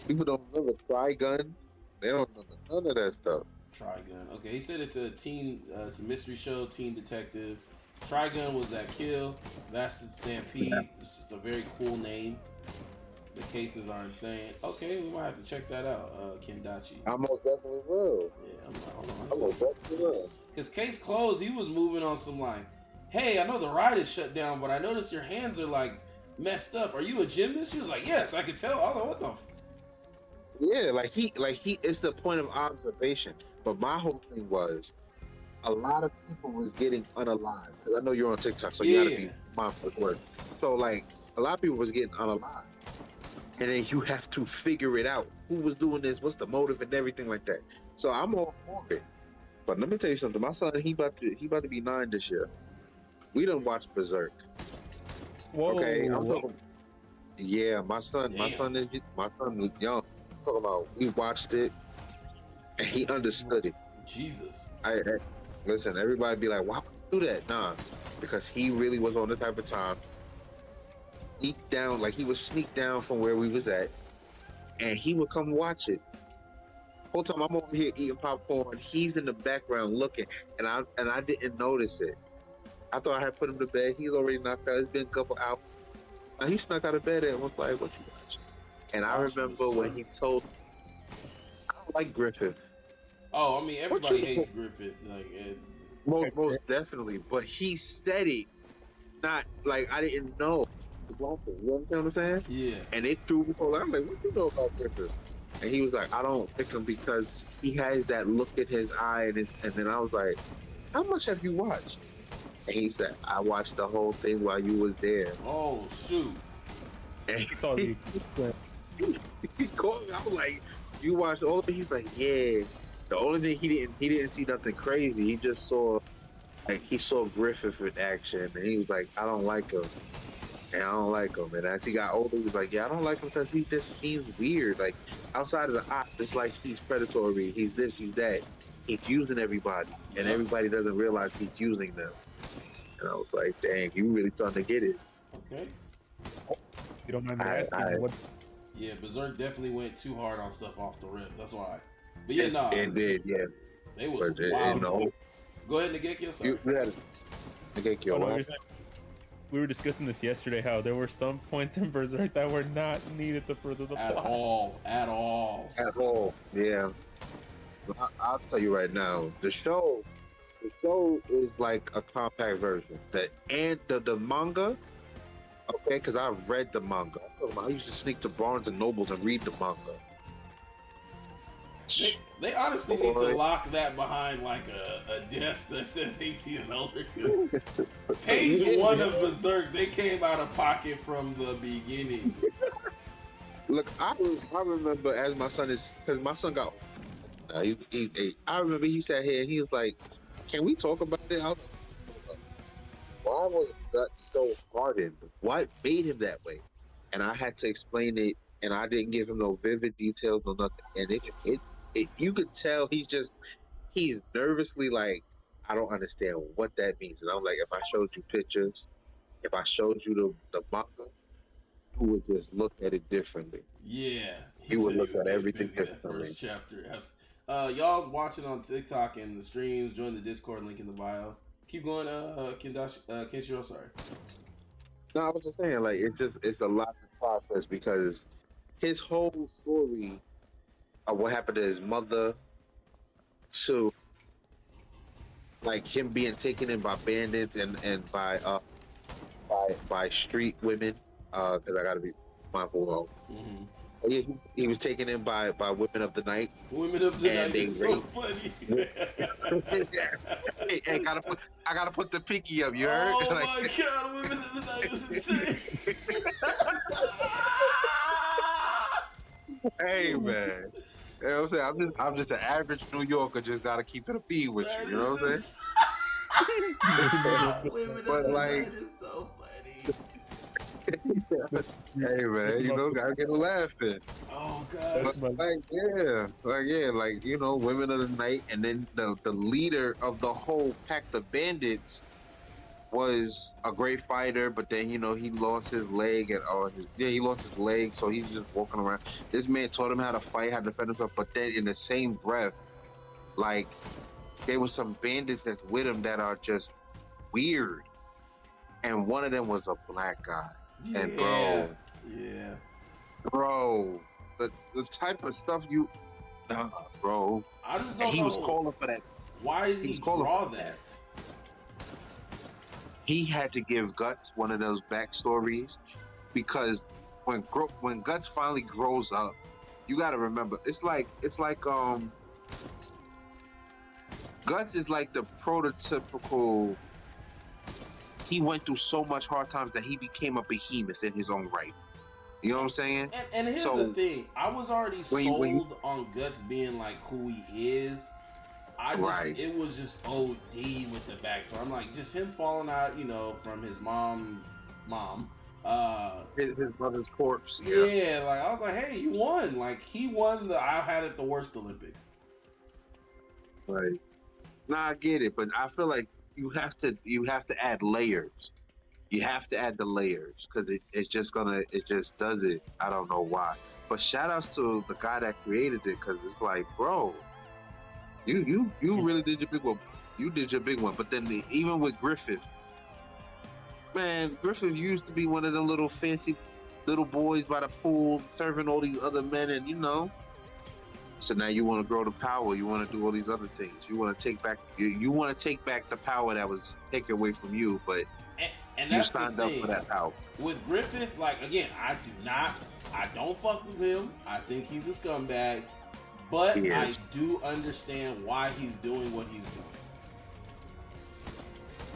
People don't remember Trigun. They don't remember none of that stuff. Trigun. Okay, he said it's a teen, it's a mystery show, teen detective. Trigun was that kill. Vasted Stampede. It's just a very cool name. The cases are insane. Okay, we might have to check that out, Kendachi. I most definitely will. Yeah, hold on. I most definitely will. His case closed, he was moving on some like, hey, I know the ride is shut down, but I noticed your hands are like messed up. Are you a gymnast? She was like, yes, I could tell. I was like, what the Yeah, like he, it's the point of observation. But my whole thing was, a lot of people was getting unalive. Because I know you're on TikTok, so you gotta be mindful of words. So like, a lot of people was getting unalive. And then you have to figure it out. Who was doing this? What's the motive and everything like that. So I'm all for it. But let me tell you something. My son, he about to be 9 this year. We done watched Berserk. Whoa. Okay, I'm talking. Yeah, my son is young. I'm talking about we watched it and he understood it. Jesus. I listen. Everybody be like, "Why would you do that?" Nah, because he really was on the type of time. Sneak down, like he would sneak down from where we was at, and he would come watch it. Whole time I'm over here eating popcorn, he's in the background looking, and I didn't notice it. I thought I had put him to bed. He's already knocked out. It's been a couple hours. And he snuck out of bed and was like, "What you watching?" And I remember when he told, "I don't like Griffith." Oh, I mean, everybody hates Griffith. Like, Most definitely, but he said it, not like I didn't know. You understand what I'm saying? yeah. And it threw me for I'm like, "What you know about Griffith?" And he was like, "I don't pick him because he has that look in his eye." And then I was like, "How much have you watched?" And he said, "I watched the whole thing while you was there." Oh, shoot. And Saw the he called me. I was like, "You watched all of it?" He's like, "Yeah." The only thing he didn't see nothing crazy. He just saw, like, he saw Griffith in action, and he was like, "I don't like him." And I don't like him. And as he got older, he was like, "Yeah, I don't like him because he just seems weird. Like, outside of the ops, it's like he's predatory. He's this, he's that. He's using everybody. And everybody doesn't realize he's using them." And I was like, "Dang, you really starting to get it." Okay. You don't mind me asking what? Yeah, Berserk definitely went too hard on stuff off the rip. That's why. But yeah, no. It did, yeah. They was But, wild. no. Go ahead and get yourself. You had Negeki, Oh, no, what? you're saying- we were discussing this yesterday. How there were some points in Berserk that were not needed to further the At plot. all. At all. At all, yeah. I'll tell you right now, the show is like a compact version. The manga, okay, because I've read the manga. I used to sneak to Barnes and Nobles and read the manga. They honestly need to lock that behind like a desk that says 18 and older. Page 1 of Berserk, they came out of pocket from the beginning. Look, I remember as my son is, because my son got, he's 8. I remember he sat here and he was like, "Can we talk about it?" I was like, "Why was that so hardened? What made him that way?" And I had to explain it, and I didn't give him no vivid details or nothing. And it you could tell he's nervously like, "I don't understand what that means." And I'm like, if I showed you pictures, if I showed you the manga, you would just look at it differently. Yeah. You would said look he was at getting everything busy that differently. first chapter. Y'all watching on TikTok and the streams, join the Discord link in the bio. Keep going, Kenshiro, sorry. No, I was just saying, like, it's a lot to process because his whole story of what happened to his mother, to like him being taken in by bandits and by street women, because I gotta be mindful of. Mm-hmm. Yeah, he was taken in by women of the night. Women of the And night they is so funny. Hey, I gotta put the pinky up. You heard? Oh Like, my god, women of the night is insane. hey man, you know what I'm saying? I'm just an average New Yorker. Just gotta keep it a beat with you. You know what I'm saying? Women But, of the like- night is so funny. Hey man, you know, gotta get a laugh in. Oh god. But, like you know, women of the night, and then the leader of the whole pack of bandits was a great fighter, but then you know he lost his leg he lost his leg, so he's just walking around. This man taught him how to fight, how to defend himself, but then in the same breath, like there was some bandits that's with him that are just weird. and one of them was a black guy. Yeah. And bro, Yeah. bro, the type of stuff you, bro. I just And don't he was know calling for that. why did he he was calling draw for that. He had to give Guts one of those backstories because when Guts finally grows up, you got to remember it's like Guts is like the prototypical. He went through so much hard times that he became a behemoth in his own right. You know what I'm saying? And here's So, the thing: I was already when sold you- on Guts being like who he is. Right. It was just OD with the backstory. I'm like, just him falling out, you know, from his mom's mom. His brother's corpse. Yeah, like I was like, hey, he won. Like he won the I had it the worst Olympics. Right. Nah, I get it, but I feel like you have to add layers. You have to add the layers because it just does it. I don't know why. But shout outs to the guy that created it because it's like, bro, you really did your big one. You did your big one. But then even with Griffith, man, Griffith used to be one of the little fancy little boys by the pool serving all these other men, and you know. So now you want to grow the power. You want to do all these other things. You want to take back. You want to take back the power that was taken away from you, but And you that's signed the up thing. for that power. With Griffith, like again, I don't fuck with him. I think he's a scumbag, but He is. I do understand why he's doing what he's doing.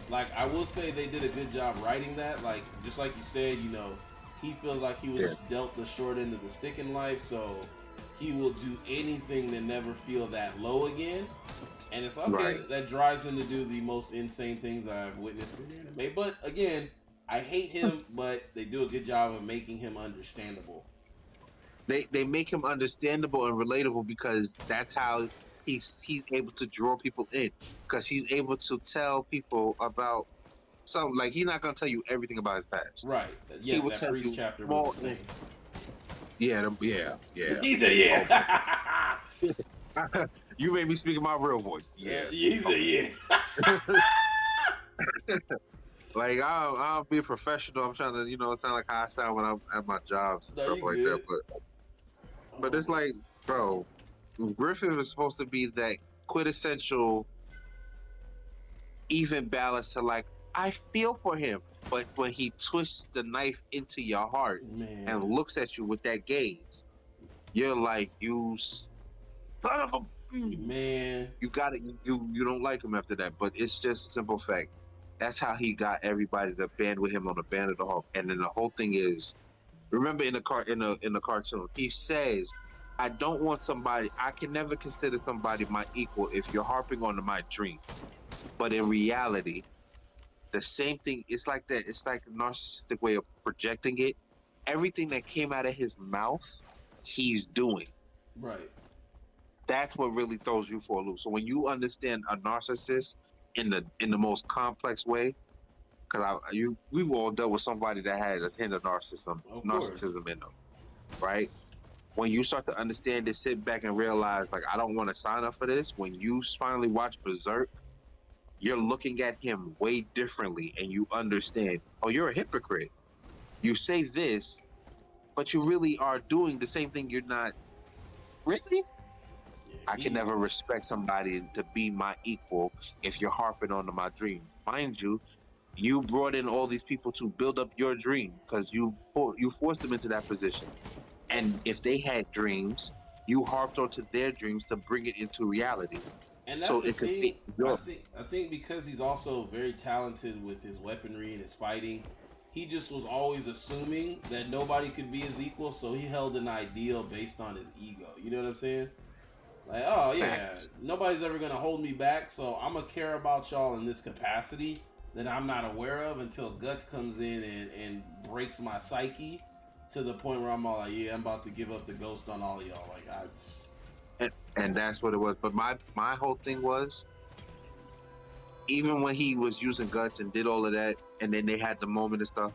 Like I will say, they did a good job writing that. Like just like you said, you know, he feels like he was dealt the short end of the stick in life, so he will do anything to never feel that low again. And it's okay, Right. that drives him to do the most insane things I've witnessed in anime. But again, I hate him, but they do a good job of making him understandable. They make him understandable and relatable because that's how he's able to draw people in. Because he's able to tell people about something. Like he's not gonna tell you everything about his past. Right. Yes, will that tell priest you chapter more- was insane. Yeah. He said, yeah. You made me speak in my real voice. Yeah. He said, yeah. Like I'll be a professional. I'm trying to, sound like how I sound when I'm at my jobs and No, stuff you like good. that. But it's like, bro, Griffith is supposed to be that quintessential even balance to like, I feel for him. But when he twists the knife into your heart Man. and looks at you with that gaze, you're like, you son of a Man. you got it. You don't like him after that, but it's just a simple fact. That's how he got everybody to band with him on the Band of the Hawk. And then the whole thing is, remember in the cartoon, he says, "I don't want somebody. I can never consider somebody my equal if you're harping on my dream." But in reality, the same thing. It's like that. It's like a narcissistic way of projecting it. Everything that came out of his mouth, he's doing. Right. That's what really throws you for a loop. So when you understand a narcissist in the most complex way, because we've all dealt with somebody that had a hint of narcissism in them, right? When you start to understand it, sit back and realize, like, I don't want to sign up for this. When you finally watch Berserk, you're looking at him way differently, and you understand, oh, you're a hypocrite. You say this, but you really are doing the same thing. You're not really. I can never respect somebody to be my equal if you're harping on my dream. Mind you, you brought in all these people to build up your dream because you forced them into that position. And if they had dreams, you harped onto their dreams to bring it into reality. And that's So the it could thing. fit your- I think because he's also very talented with his weaponry and his fighting, he just was always assuming that nobody could be his equal, so he held an ideal based on his ego. You know what I'm saying? Like, oh yeah, nobody's ever gonna hold me back, so I'm gonna care about y'all in this capacity that I'm not aware of until Guts comes in and breaks my psyche to the point where I'm all like, yeah, I'm about to give up the ghost on all of y'all. Like, and that's what it was. But my whole thing was, even when he was using Guts and did all of that, and then they had the moment and stuff,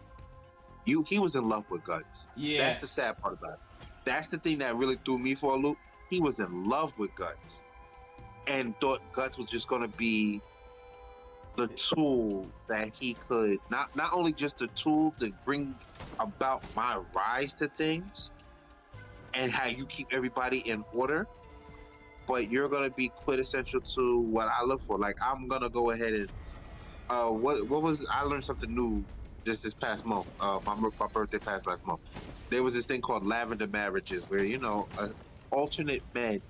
he was in love with Guts. yeah, That's the sad part about it. That's the thing that really threw me for a loop. He was in love with Guts and thought Guts was just going to be the tool that he could not only just the tool to bring about my rise to things and how you keep everybody in order, but you're gonna be quintessential to what I look for. Like I'm gonna go ahead and what was I learned something new just this past month. My birthday passed last month. There was this thing called lavender marriages where alternate men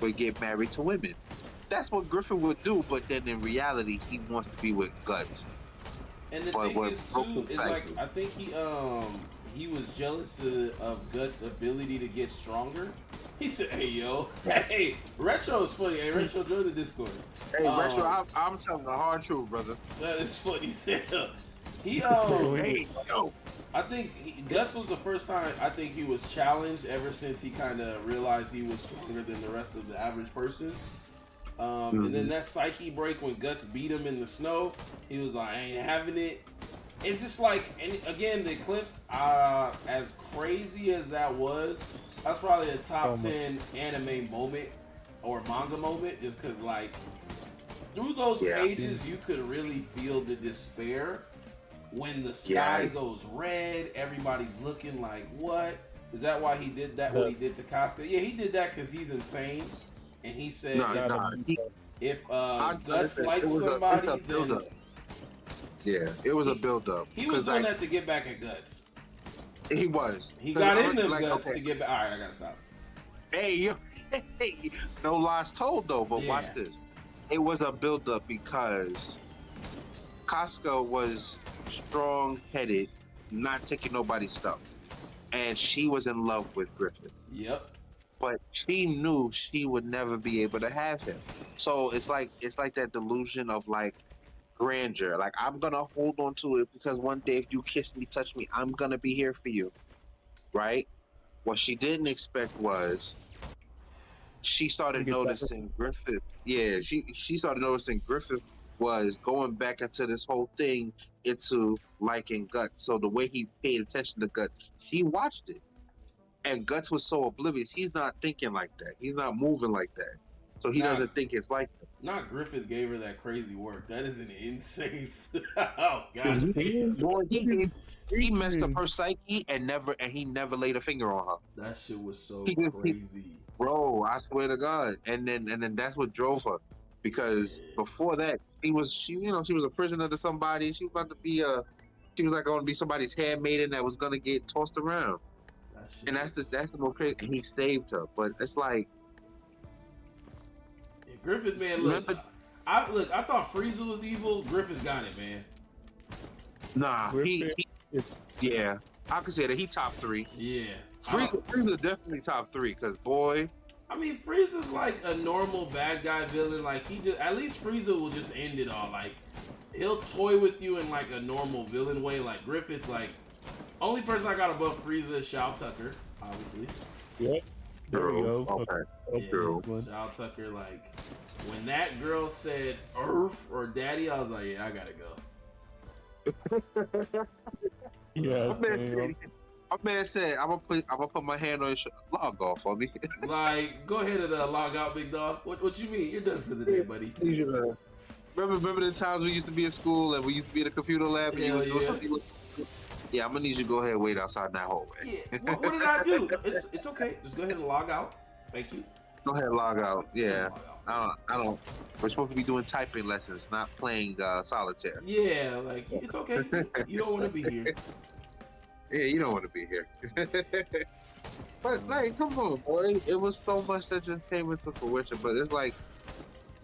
would get married to women. That's what Griffin would do, but then in reality, he wants to be with Guts. And the thing is too, is like I think he was jealous of Guts' ability to get stronger. He said, "Hey yo, hey, Retro is funny. Hey, Retro, join the Discord." Hey, Retro, I'm telling the hard truth, brother. That is funny. He hey, yo. I think Guts was the first time I think he was challenged ever since he kind of realized he was stronger than the rest of the average person. And then that psyche break when Guts beat him in the snow, he was like, I ain't having it. It's just like, and again, the Eclipse, as crazy as that was, that's probably a top 10 anime moment or manga moment, just because, like, through those pages, you could really feel the despair when the sky goes red. Everybody's looking like, what? Is that why he did that? What he did to Casca? Yeah, he did that because he's insane. And he said, if Guts likes somebody, then it was a build-up. He was doing that to get back at Guts. He was. He got in them Guts to get back. All right, I gotta stop. Hey, no lies told though. But watch this. It was a build-up because Casca was strong-headed, not taking nobody's stuff, and she was in love with Griffin. Yep. But she knew she would never be able to have him. So it's like that delusion of like grandeur. Like I'm gonna hold on to it because one day if you kiss me, touch me, I'm gonna be here for you. Right? What she didn't expect was she started noticing Griffith. Yeah, she started noticing Griffith was going back into this whole thing into liking Guts. So the way he paid attention to Guts, she watched it. And Guts was so oblivious. He's not thinking like that. He's not moving like that. So he doesn't think it's like that. Not Griffith gave her that crazy work. That is an insane. Oh God! Boy, he messed up her psyche and he never laid a finger on her. That shit was so crazy, bro. I swear to God. And then that's what drove her, because before that she was a prisoner to somebody. She was about to be she was like going to be somebody's handmaiden that was gonna get tossed around. And that's the most crazy. And he saved her, but it's like Griffith, man. Look, I thought Frieza was evil. Griffith got it, man. Nah, yeah, I could say that he top 3. Yeah, Frieza definitely top 3. Cause boy, I mean, Frieza's like a normal bad guy villain. Like at least Frieza will just end it all. Like he'll toy with you in like a normal villain way. Like Griffith, like. Only person I got above Frieza is Shao Tucker, obviously. Yep. There we go. Okay. Shao Tucker, like, when that girl said Earth or Daddy, I was like, yeah, I gotta go. Yeah. My man said, I'm gonna put my hand on your log off for me. Like, go ahead and log out, big dog. What you mean? You're done for the day, buddy. Remember the times we used to be in school and we used to be in the computer lab? Hell yeah. Yeah, I'm gonna need you to go ahead and wait outside that hallway. Yeah. What did I do? It's okay. Just go ahead and log out. Thank you. Go ahead and log out. Yeah. I don't. We're supposed to be doing typing lessons, not playing solitaire. Yeah, like it's okay. You don't want to be here. Yeah, you don't want to be here. But like, come on, boy. It was so much that just came into fruition. But it's like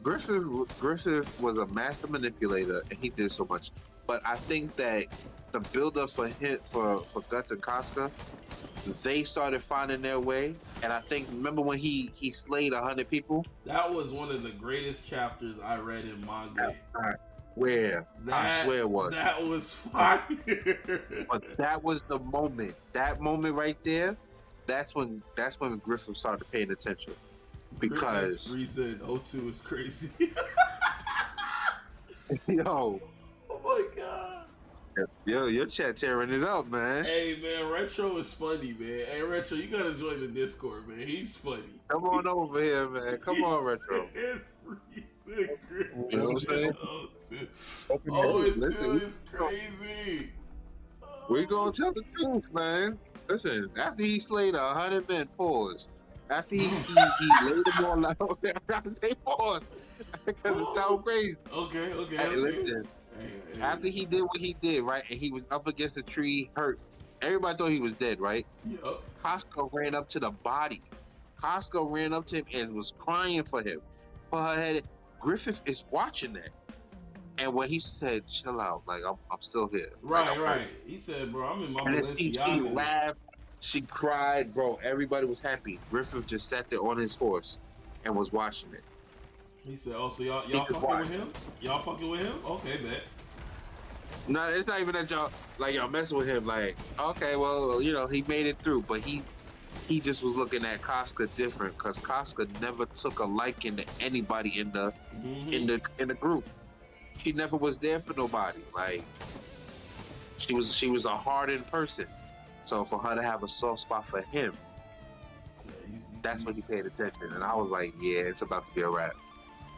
Griffith was a master manipulator, and he did so much. But I think that the build-up for Guts and Casca, they started finding their way. And I think, remember when he slayed 100 people? That was one of the greatest chapters I read in manga. I swear it was. That was fire. But that was the moment. That moment right there, that's when Griffith started paying attention. Because Frieza and O2 is crazy. Yo. Oh my God. Yo, your chat tearing it up, man. Hey, man, Retro is funny, man. Hey, Retro, you gotta join the Discord, man. He's funny. Come on over here, man. Come on, Retro. You know what I'm saying? Oh, until Listen, it's crazy. We gonna tell the truth, man. Listen, after he slayed 100 men, pause. After he laid them all out, I gotta say pause because it sounds crazy. Okay. Hey, listen. Hey. After he did what he did, right, and he was up against a tree, hurt. Everybody thought he was dead, right? Yup. Costco ran up to the body. Costco ran up to him and was crying for him. For her head, Griffith is watching that. And when he said, "Chill out," like I'm still here. Like, Right. He said, "Bro, I'm in my And then she Balenciagas." laughed, she cried, bro. Everybody was happy. Griffith just sat there on his horse and was watching it. He said, "Oh, so y'all just fucking watched. with him? Y'all fucking with him? Okay, bet." No, it's not even that y'all messing with him. Like, okay, well, you know, he made it through, but he just was looking at Casca different because Casca never took a liking to anybody in the in the group. She never was there for nobody. Like, she was a hardened person. So for her to have a soft spot for him, So that's when he paid attention. And I was like, yeah, it's about to be a wrap.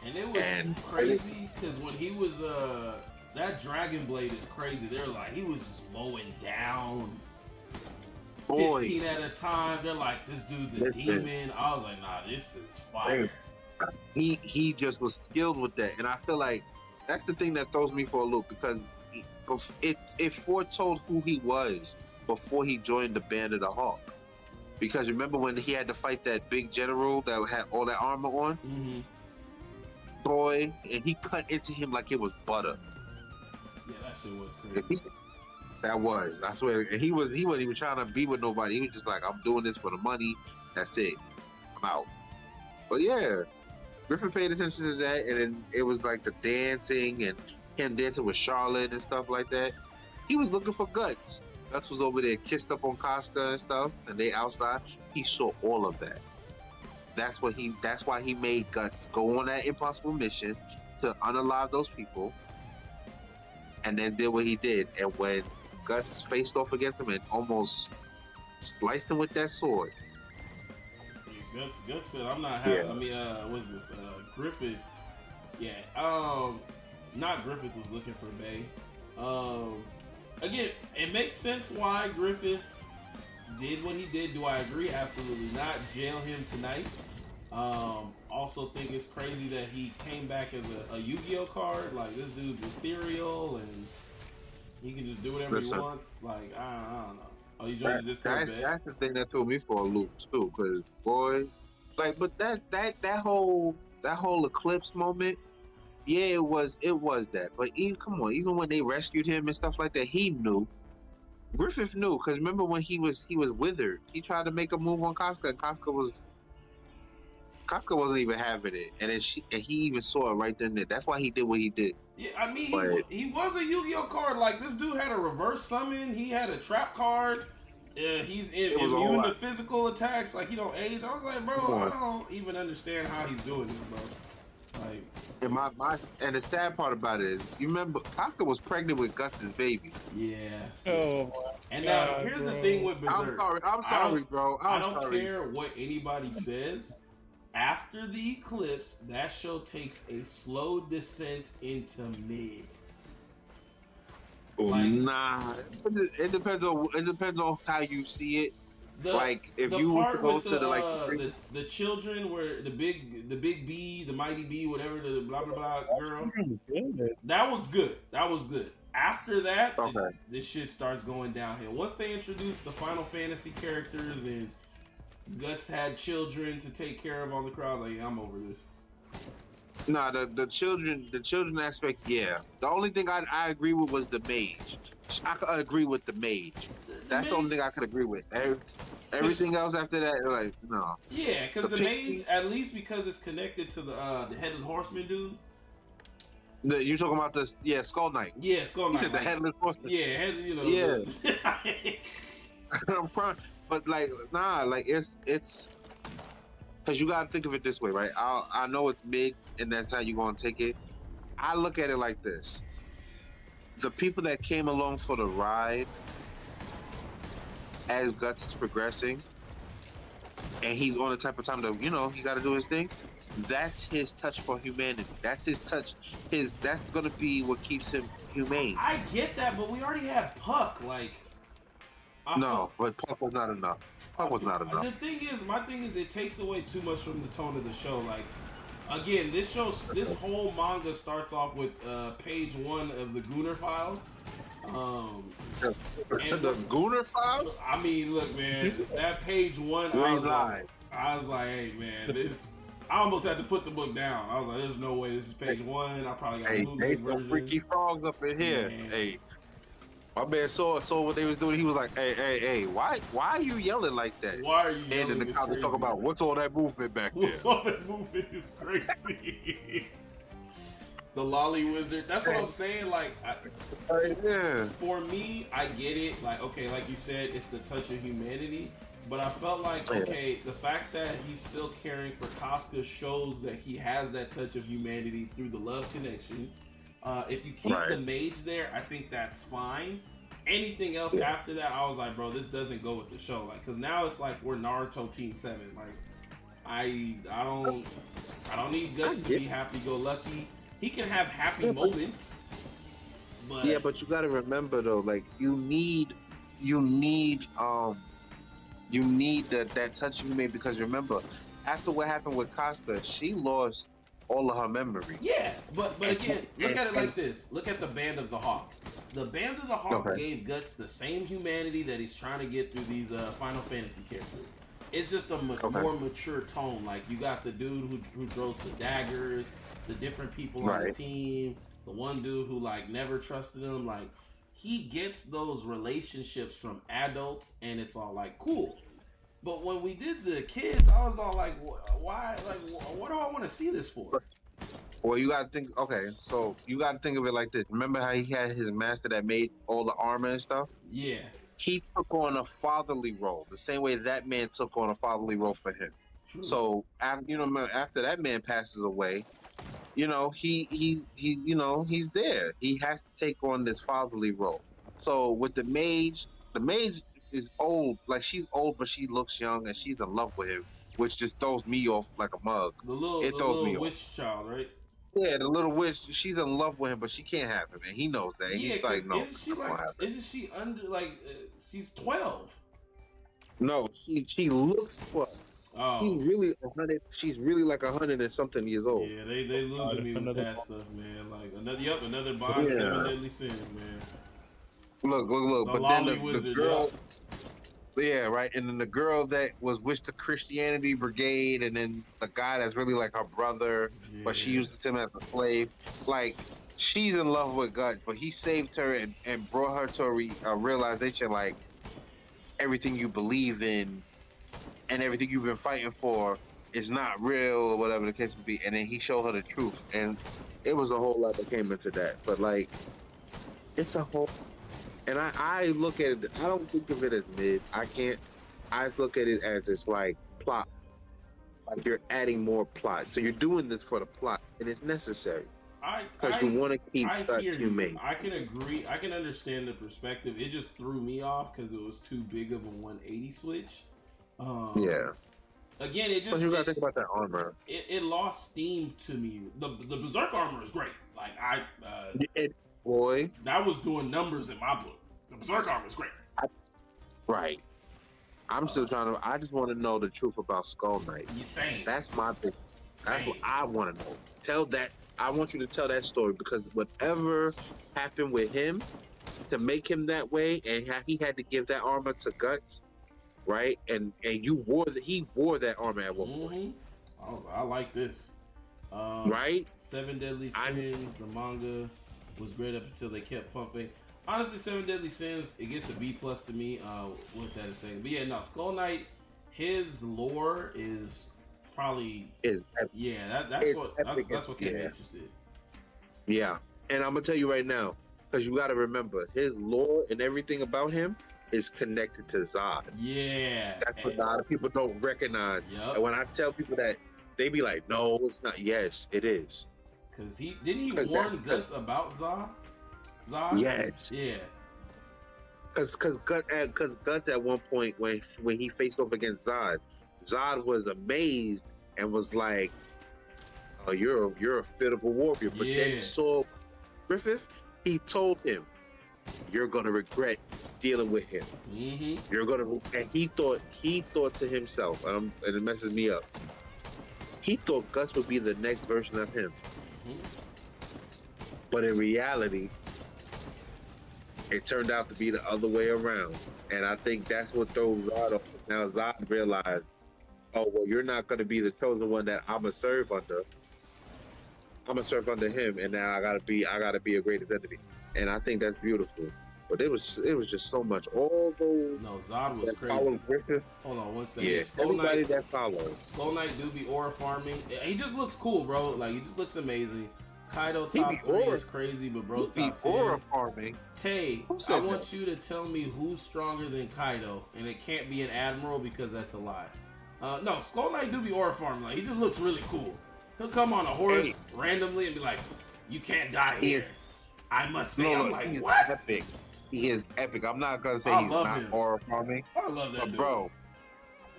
And it was crazy because when he was that Dragon Blade is crazy. They're like he was just mowing down 15 at a time. They're like, this dude's a demon. I was like, nah, this is fire. He just was skilled with that, and I feel like that's the thing that throws me for a loop because it foretold who he was before he joined the Band of the Hawk. Because remember when he had to fight that big general that had all that armor on? Mm-hmm. Boy, and he cut into him like it was butter. Yeah, that shit was crazy. That was, I swear. And he wasn't even trying to be with nobody. He was just like, I'm doing this for the money. That's it. I'm out. But yeah, Griffin paid attention to that, and then it was like the dancing and him dancing with Charlotte and stuff like that. He was looking for Guts. Guts was over there, kissed up on Casca and stuff, and they outside. He saw all of that. That's why he made Guts go on that impossible mission to unalive those people, and then did what he did. And when Guts faced off against him and almost sliced him with that sword. Guts said, "I'm not happy." Yeah. I mean, what's this? Griffith. Yeah. Not Griffith was looking for Bay. Again, it makes sense why Griffith did what he did. Do I agree? Absolutely not. Jail him tonight. Also think it's crazy that he came back as a Yu-Gi-Oh card. Like, this dude's ethereal and he can just do whatever he wants. Like, I don't know. Oh, you joined the Discord, bet? That's the thing that threw me for a loop too, because boy, like, but that whole eclipse moment, yeah, it was that. But come on, even when they rescued him and stuff like that, he knew. Griffith knew, because remember when he was withered, he tried to make a move on Casca, and Casca wasn't even having it, and then he even saw it right then and there. That's why he did what he did. Yeah, I mean, he was a Yu-Gi-Oh card. Like, this dude had a reverse summon. He had a trap card. He's immune to physical attacks. Like, he don't age. I was like, bro, I don't even understand how he's doing this, bro. Like, and the sad part about it is, you remember, Casca was pregnant with Guts' baby. yeah. Oh, And now, here's the thing with Berserk. I'm sorry, bro. I don't care what anybody says. After the eclipse, that show takes a slow descent into mid. Like, nah, it depends on how you see it. Like, if the you part go with to the children, where the big bee, the mighty bee, whatever, the blah blah blah girl, that was good. That was good. After that, this shit starts going downhill. Once they introduce the Final Fantasy characters and Guts had children to take care of on the crowd, like, I'm over this. Nah, the children aspect, yeah. The only thing I agree with was the mage. I could agree with the mage. That's the only thing I could agree with. Everything else after that, like, no. Yeah, because the mage, at least because it's connected to the Headless Horseman dude. You're talking about the Skull Knight. Yeah, Skull Knight. You said the Headless Horseman. Yeah, you know. Yeah. I'm crying. But like, nah, like it's because you gotta think of it this way, right? I know it's mid, and that's how you're gonna take it. I look at it like this: the people that came along for the ride, as Guts is progressing, and he's on the type of time that he got to do his thing. That's his touch for humanity. That's his touch. That's gonna be what keeps him humane. I get that, but we already had Puck. Like, No, but Puck was not enough. Puck was not enough. The thing is, my thing is, it takes away too much from the tone of the show. Like, again, this whole manga starts off with page 1 of the Gunner Files. The Gunner Files? I mean, look, man, that page 1, I was like, hey, man, this. I almost had to put the book down. I was like, there's no way this is page 1. I probably got a Hey, some freaky frogs up in here. Man. Hey, my man saw what they was doing. He was like, hey, why are you yelling like that? Why are you yelling? And then the cops talk about what's all that movement back there. What's all that movement is crazy. The lolly wizard. That's what I'm saying. Like, for me, I get it. Like, okay, like you said, it's the touch of humanity. But I felt like, okay, the fact that he's still caring for Casca shows that he has that touch of humanity through the love connection. If you keep the mage there, I think that's fine. Anything else after that, I was like, bro, this doesn't go with the show. Like, cause now it's like we're Naruto Team 7. Like, I don't need Guts to be happy-go-lucky. He can have happy moments, but yeah, but you gotta remember though, like you need that touch you made, because remember, after what happened with Casca, she lost all of her memory. Yeah, but again, look at it like this. Look at the Band of the Hawk. The Band of the Hawk gave Guts the same humanity that he's trying to get through these Final Fantasy characters. It's just a more mature tone. Like, you got the dude who throws the daggers, the different people on the team, the one dude who, like, never trusted him. Like, he gets those relationships from adults, and it's all, like, cool. But when we did the kids, I was all like, why? Like, what do I want to see this for? Well, you gotta think. Okay, so you gotta think of it like this. Remember how he had his master that made all the armor and stuff? Yeah. He took on a fatherly role, the same way that man took on a fatherly role for him. True. So, after that man passes away, he's there. He has to take on this fatherly role. So with the mage is old. Like, she's old, but she looks young, and she's in love with him, which just throws me off like a mug. The little witch child, right? Yeah, the little witch. She's in love with him, but she can't have him, and he knows that. And he's like, no. Isn't she under, like, she's 12? No, she looks 12. Oh. She's really like 100 and something years old. Yeah, they losing me with that stuff, man. Like, another Bond 7 Deadly Sins, man. Look. The but lolly then wizard, the girl. Yeah, right. And then the girl that was with the Christianity Brigade, and then the guy that's really like her brother, but she uses him as a slave. Like, she's in love with Guts, but he saved her and brought her to a realization, like, everything you believe in and everything you've been fighting for is not real, or whatever the case may be. And then he showed her the truth, and it was a whole lot that came into that. But, like, it's a whole... And I look at it, I don't think of it as mid. I look at it as it's like plot. Like, you're adding more plot. So you're doing this for the plot, and it's necessary. Because you want to keep that humane. I can agree. I can understand the perspective. It just threw me off because it was too big of a 180 switch. Yeah. Again, it just... But you gotta think about that armor. It lost steam to me. The Berserk armor is great. Like, boy, that was doing numbers in my book. The Berserk armor is great. Right. I'm still trying to... I just want to know the truth about Skull Knight. You same. That's my big... That's what I want to know. Tell that... I want you to tell that story, because whatever happened with him to make him that way, and how he had to give that armor to Guts, right? And he wore that armor at one point. I was like, I like this. Right? 7 Deadly Sins, the manga was great up until they kept pumping. Honestly, 7 Deadly Sins, it gets a B+ to me with that in a second. But yeah, no, Skull Knight, his lore is probably that's what kept me interested. Yeah, and I'm gonna tell you right now, because you got to remember, his lore and everything about him is connected to Zod. Yeah, that's what a lot of people don't recognize. Yep. And when I tell people that, they be like, "No, it's not." Yes, it is. Because he warn Guts about Zod. Yes. Yeah. Because Guts at one point when he faced off against Zod was amazed and was like, you're a fit of a warrior. But then Yeah. saw Griffith, he told him, you're gonna regret dealing with him. Mm-hmm. You're gonna, and he thought to himself, and it messes me up. He thought Gus would be the next version of him, but in reality, it turned out to be the other way around. And I think that's what throws Zod off. Now Zod realized, oh well, you're not gonna be the chosen one that I'm gonna serve under. I'm gonna serve under him, and now I gotta be a greatest enemy. And I think that's beautiful. But it was just so much. All those No, Zod was that crazy. followed Griffith, Hold on one second. yeah, Skull everybody Knight, that followed. Skull Knight do be aura farming. He just looks cool, bro. Like he just looks amazing. Kaido He top be 3 aura- is crazy, but bro's He top aura 10. farming. Tay, Who I said want that? you to tell me who's stronger than Kaido, and it can't be an admiral because that's a lie. No, Skull Knight do be aura farming. Like he just looks really cool. He'll come on a horse Hey. randomly and be like, "You can't die He here." is- I must say, No, I'm he like, is what? epic. He is epic. I'm not gonna say I he's love not him. aura farming, I love that but dude. bro,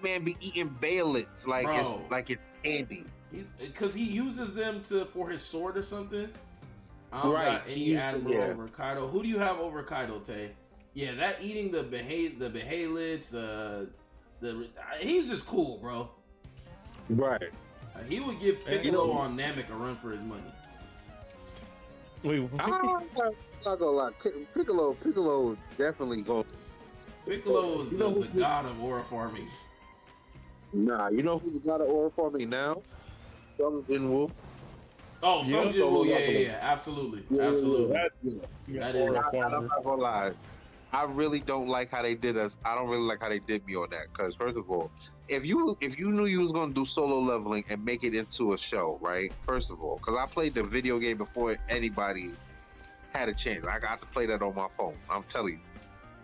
man be eating baillets like Bro. it's candy. He's because he uses them for his sword or something. I don't Right, got he any uses- admiral yeah. over Kaido. Who do you have over Kaido, Tay? Yeah, that eating the behalets, he's just cool, bro. Right. He would give And Piccolo you know- on Namek a run for his money. Wait, I'm not gonna lie. Piccolo is definitely going. Piccolo is You know the who- god of aura farming. Nah, you know who's got an aura farming now? Sung Jinwoo. Oh, Yeah, Sung Jin solo Woo, yeah, leveling. absolutely, Yeah, absolutely. yeah. That is- I'm not gonna lie. I really don't like how they did us. I don't really like how they did me on that. Because first of all, if you knew you was gonna do solo leveling and make it into a show, right? First of all, because I played the video game before anybody had a chance. I got to play that on my phone. I'm telling you,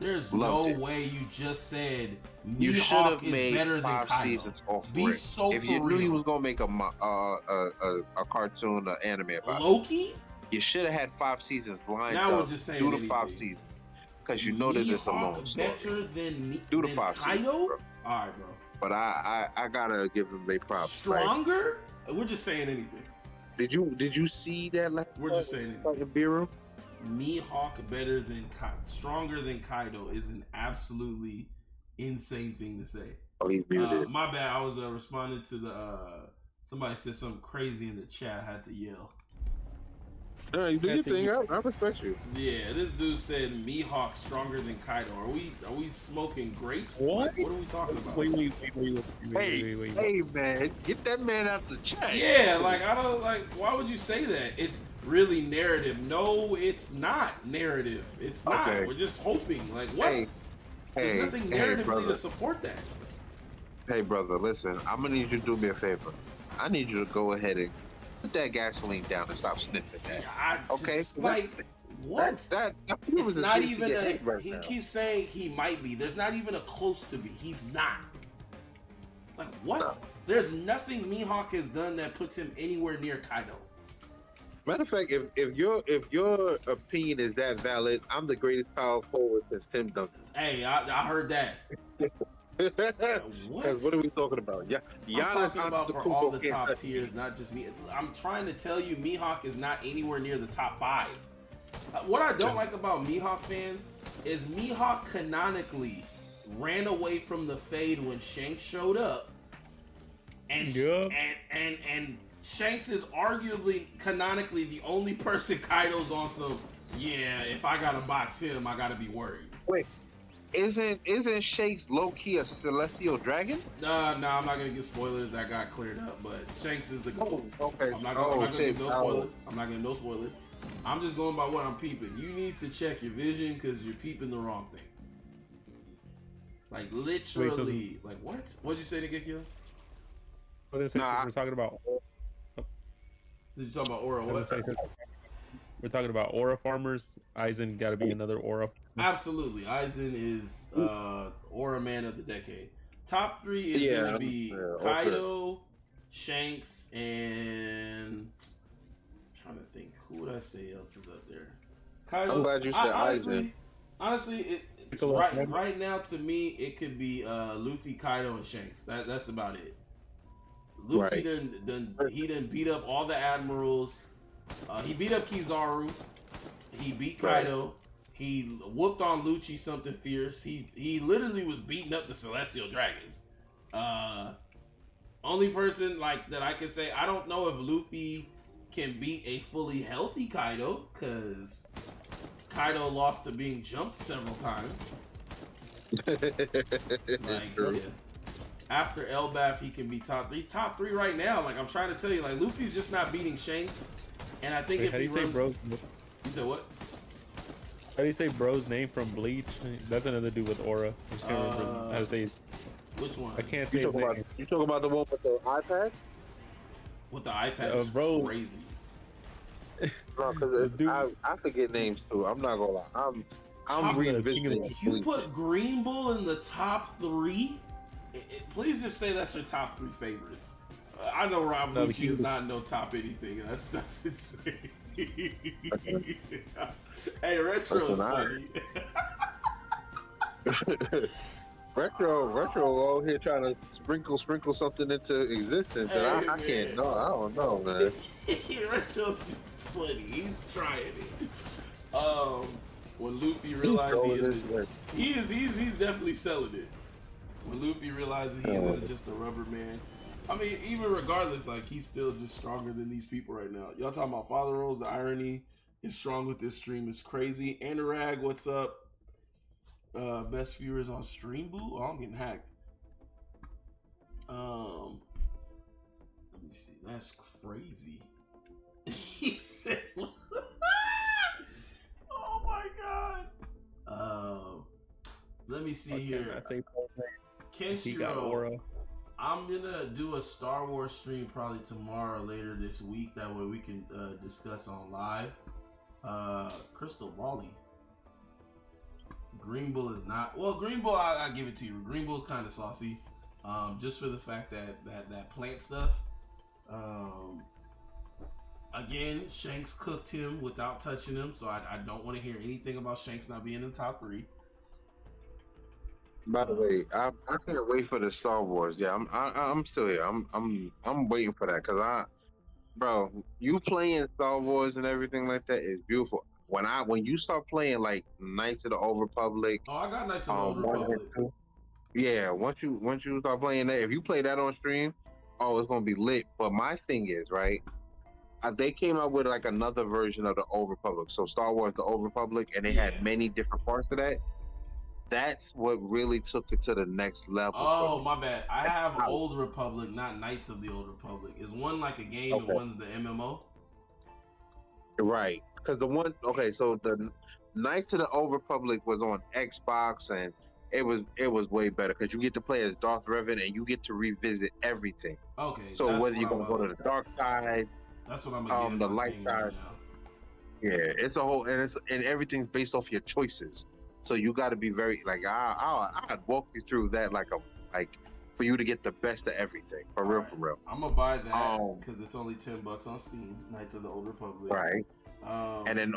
There's Loved no it. way you just said you should Mihawk have is made better than 5 Kaido. seasons off Be for it. so If for you knew you real. was gonna make a cartoon, an anime about it, Loki? you should have had 5 seasons lined Now we're up. just saying Do the 5 anything. seasons because you know that it's a long Mihawk story. better than Do the than 5 seasons, Kaido? bro. Alright, bro. But I gotta give them their props. Right? Stronger? We're just saying anything. Did you see that last? We're just saying it. Fucking Bureau. Mihawk better than stronger than Kaido is an absolutely insane thing to say. Oh, he's muted. My bad. I was responding to the somebody said something crazy in the chat. I had to yell. No, you do your thing. I respect you. Yeah, this dude said Mihawk stronger than Kaido. Are we smoking grapes? What? Like, what are we talking about? Hey, man, get that man out the chat. Yeah, like I don't like. Why would you say that? It's really narrative. No, it's not narrative. It's not. Okay. We're just hoping. Like what? Hey, There's nothing narratively brother. to support that. Hey, brother, listen. I'm gonna need you to do me a favor. I need you to go ahead and put that gasoline down and stop sniffing that. I Okay, just, like what? That It's not even a. a. Right He now. keeps saying he might be. There's not even a close to be. He's not. Like what? No. There's nothing Mihawk has done that puts him anywhere near Kaido. Matter of fact, if your opinion is that valid, I'm the greatest power forward since Tim Duncan. Hey, I heard that. What? 'Cause what are we talking about? Yeah, I'm talking about for all the Antetokounmpo top can't- tiers, not just me. I'm trying to tell you, Mihawk is not anywhere near the top 5. What I don't like about Mihawk fans is Mihawk canonically ran away from the Fade when Shanks showed up, and Yup. and Shanks is arguably canonically the only person Kaido's on some. Yeah, if I gotta box him, I gotta be worried. Wait, isn't Shakes low key a celestial dragon? Nah, I'm not gonna give spoilers. That got cleared up, but Shanks is the goal. Okay. I'm not gonna give no shit. spoilers. I'm not gonna give no spoilers. I'm just going by what I'm peeping. You need to check your vision because you're peeping the wrong thing. Like literally, like what? What'd you say to get killed? What did I say? Nah. We're talking about. Did you talk about Aura? What What? did I say? We're talking about aura farmers. Aizen got to be another aura. Absolutely, Aizen is Aura Man of the decade. Top 3 is Yeah, gonna be yeah, okay. Kaido, Shanks, and I'm trying to think who would I say else is up there. Kaido. I'm glad you said honestly, Piccolo. right now to me it could be Luffy, Kaido, and Shanks. That's about it. Luffy Right. he done beat up all the admirals. He beat up Kizaru. He beat Right. Kaido. He whooped on Lucci something fierce. He literally was beating up the Celestial Dragons. Only person like that I can say, I don't know if Luffy can beat a fully healthy Kaido, because Kaido lost to being jumped several times. Like, True. yeah. After Elbaf, he can be top 3. He's top 3 right now. Like, I'm trying to tell you, like, Luffy's just not beating Shanks. And I think Wait, if how do he you say runs... bro's? You said what? How do you say bro's name from Bleach? That's another dude with aura. I just can't remember how to say. Which one? I can't say You his talking about name. the one with the iPad? With the iPad is bro. crazy. No, because Dude. I forget names too. I'm not gonna lie. I'm Top- revisiting. If you put Green Bull in the top 3, please just say that's your top 3 favorites. I know Rob No, Lucci is not no top anything. That's insane. Hey, Retro is funny. retro over here trying to sprinkle something into existence, and Hey, I can't. man. No, I don't know, man. Retro's just funny. He's trying it. When Luffy realizes he's definitely selling it. When Luffy realizes he isn't just a rubber man. I mean, even regardless, like, he's still just stronger than these people right now. Y'all talking about Father Rolls, the irony is strong with this stream is crazy. Anurag, what's up? Best viewers on Stream Boo? Oh, I'm getting hacked. Let me see. That's crazy. He said, oh my god. Let me see here. I say bro's name. He got Kenshiro. aura. I'm gonna do a Star Wars stream probably tomorrow, later this week. That way we can discuss on live. Crystal Bally. Green Bull is not. Well, Green Bull, I give it to you. Green Bull's kind of saucy, just for the fact that plant stuff. Again, Shanks cooked him without touching him, so I don't want to hear anything about Shanks not being in the top 3. By the way, I can't wait for the Star Wars. Yeah, I'm still here. I'm waiting for that because bro, you playing Star Wars and everything like that is beautiful. When you start playing like Knights of the Old Republic, Oh, I got Knights of the Old 1 and Republic. 2, yeah, once you start playing that, if you play that on stream, oh, it's gonna be lit. But my thing is, right, they came out with like another version of the Old Republic. So Star Wars: The Old Republic, and they Yeah. had many different parts of that. That's what really took it to the next level. Oh, for me. my bad. I have Old Republic, not Knights of the Old Republic. Is one like a game and Okay. one's the MMO? Right, because so the Knights of the Old Republic was on Xbox, and it was way better because you get to play as Darth Revan and you get to revisit everything. Okay. So that's whether you're what gonna I'm go to the dark side, That's what I'm gonna get. the in my light thing right side. now. yeah, it's a whole and everything's based off your choices. So you got to be very like I'd walk you through that like for you to get the best of everything for real, Alright. for real. I'm gonna buy that Um, because it's only $10 on Steam. Knights of the Old Republic. Right, and then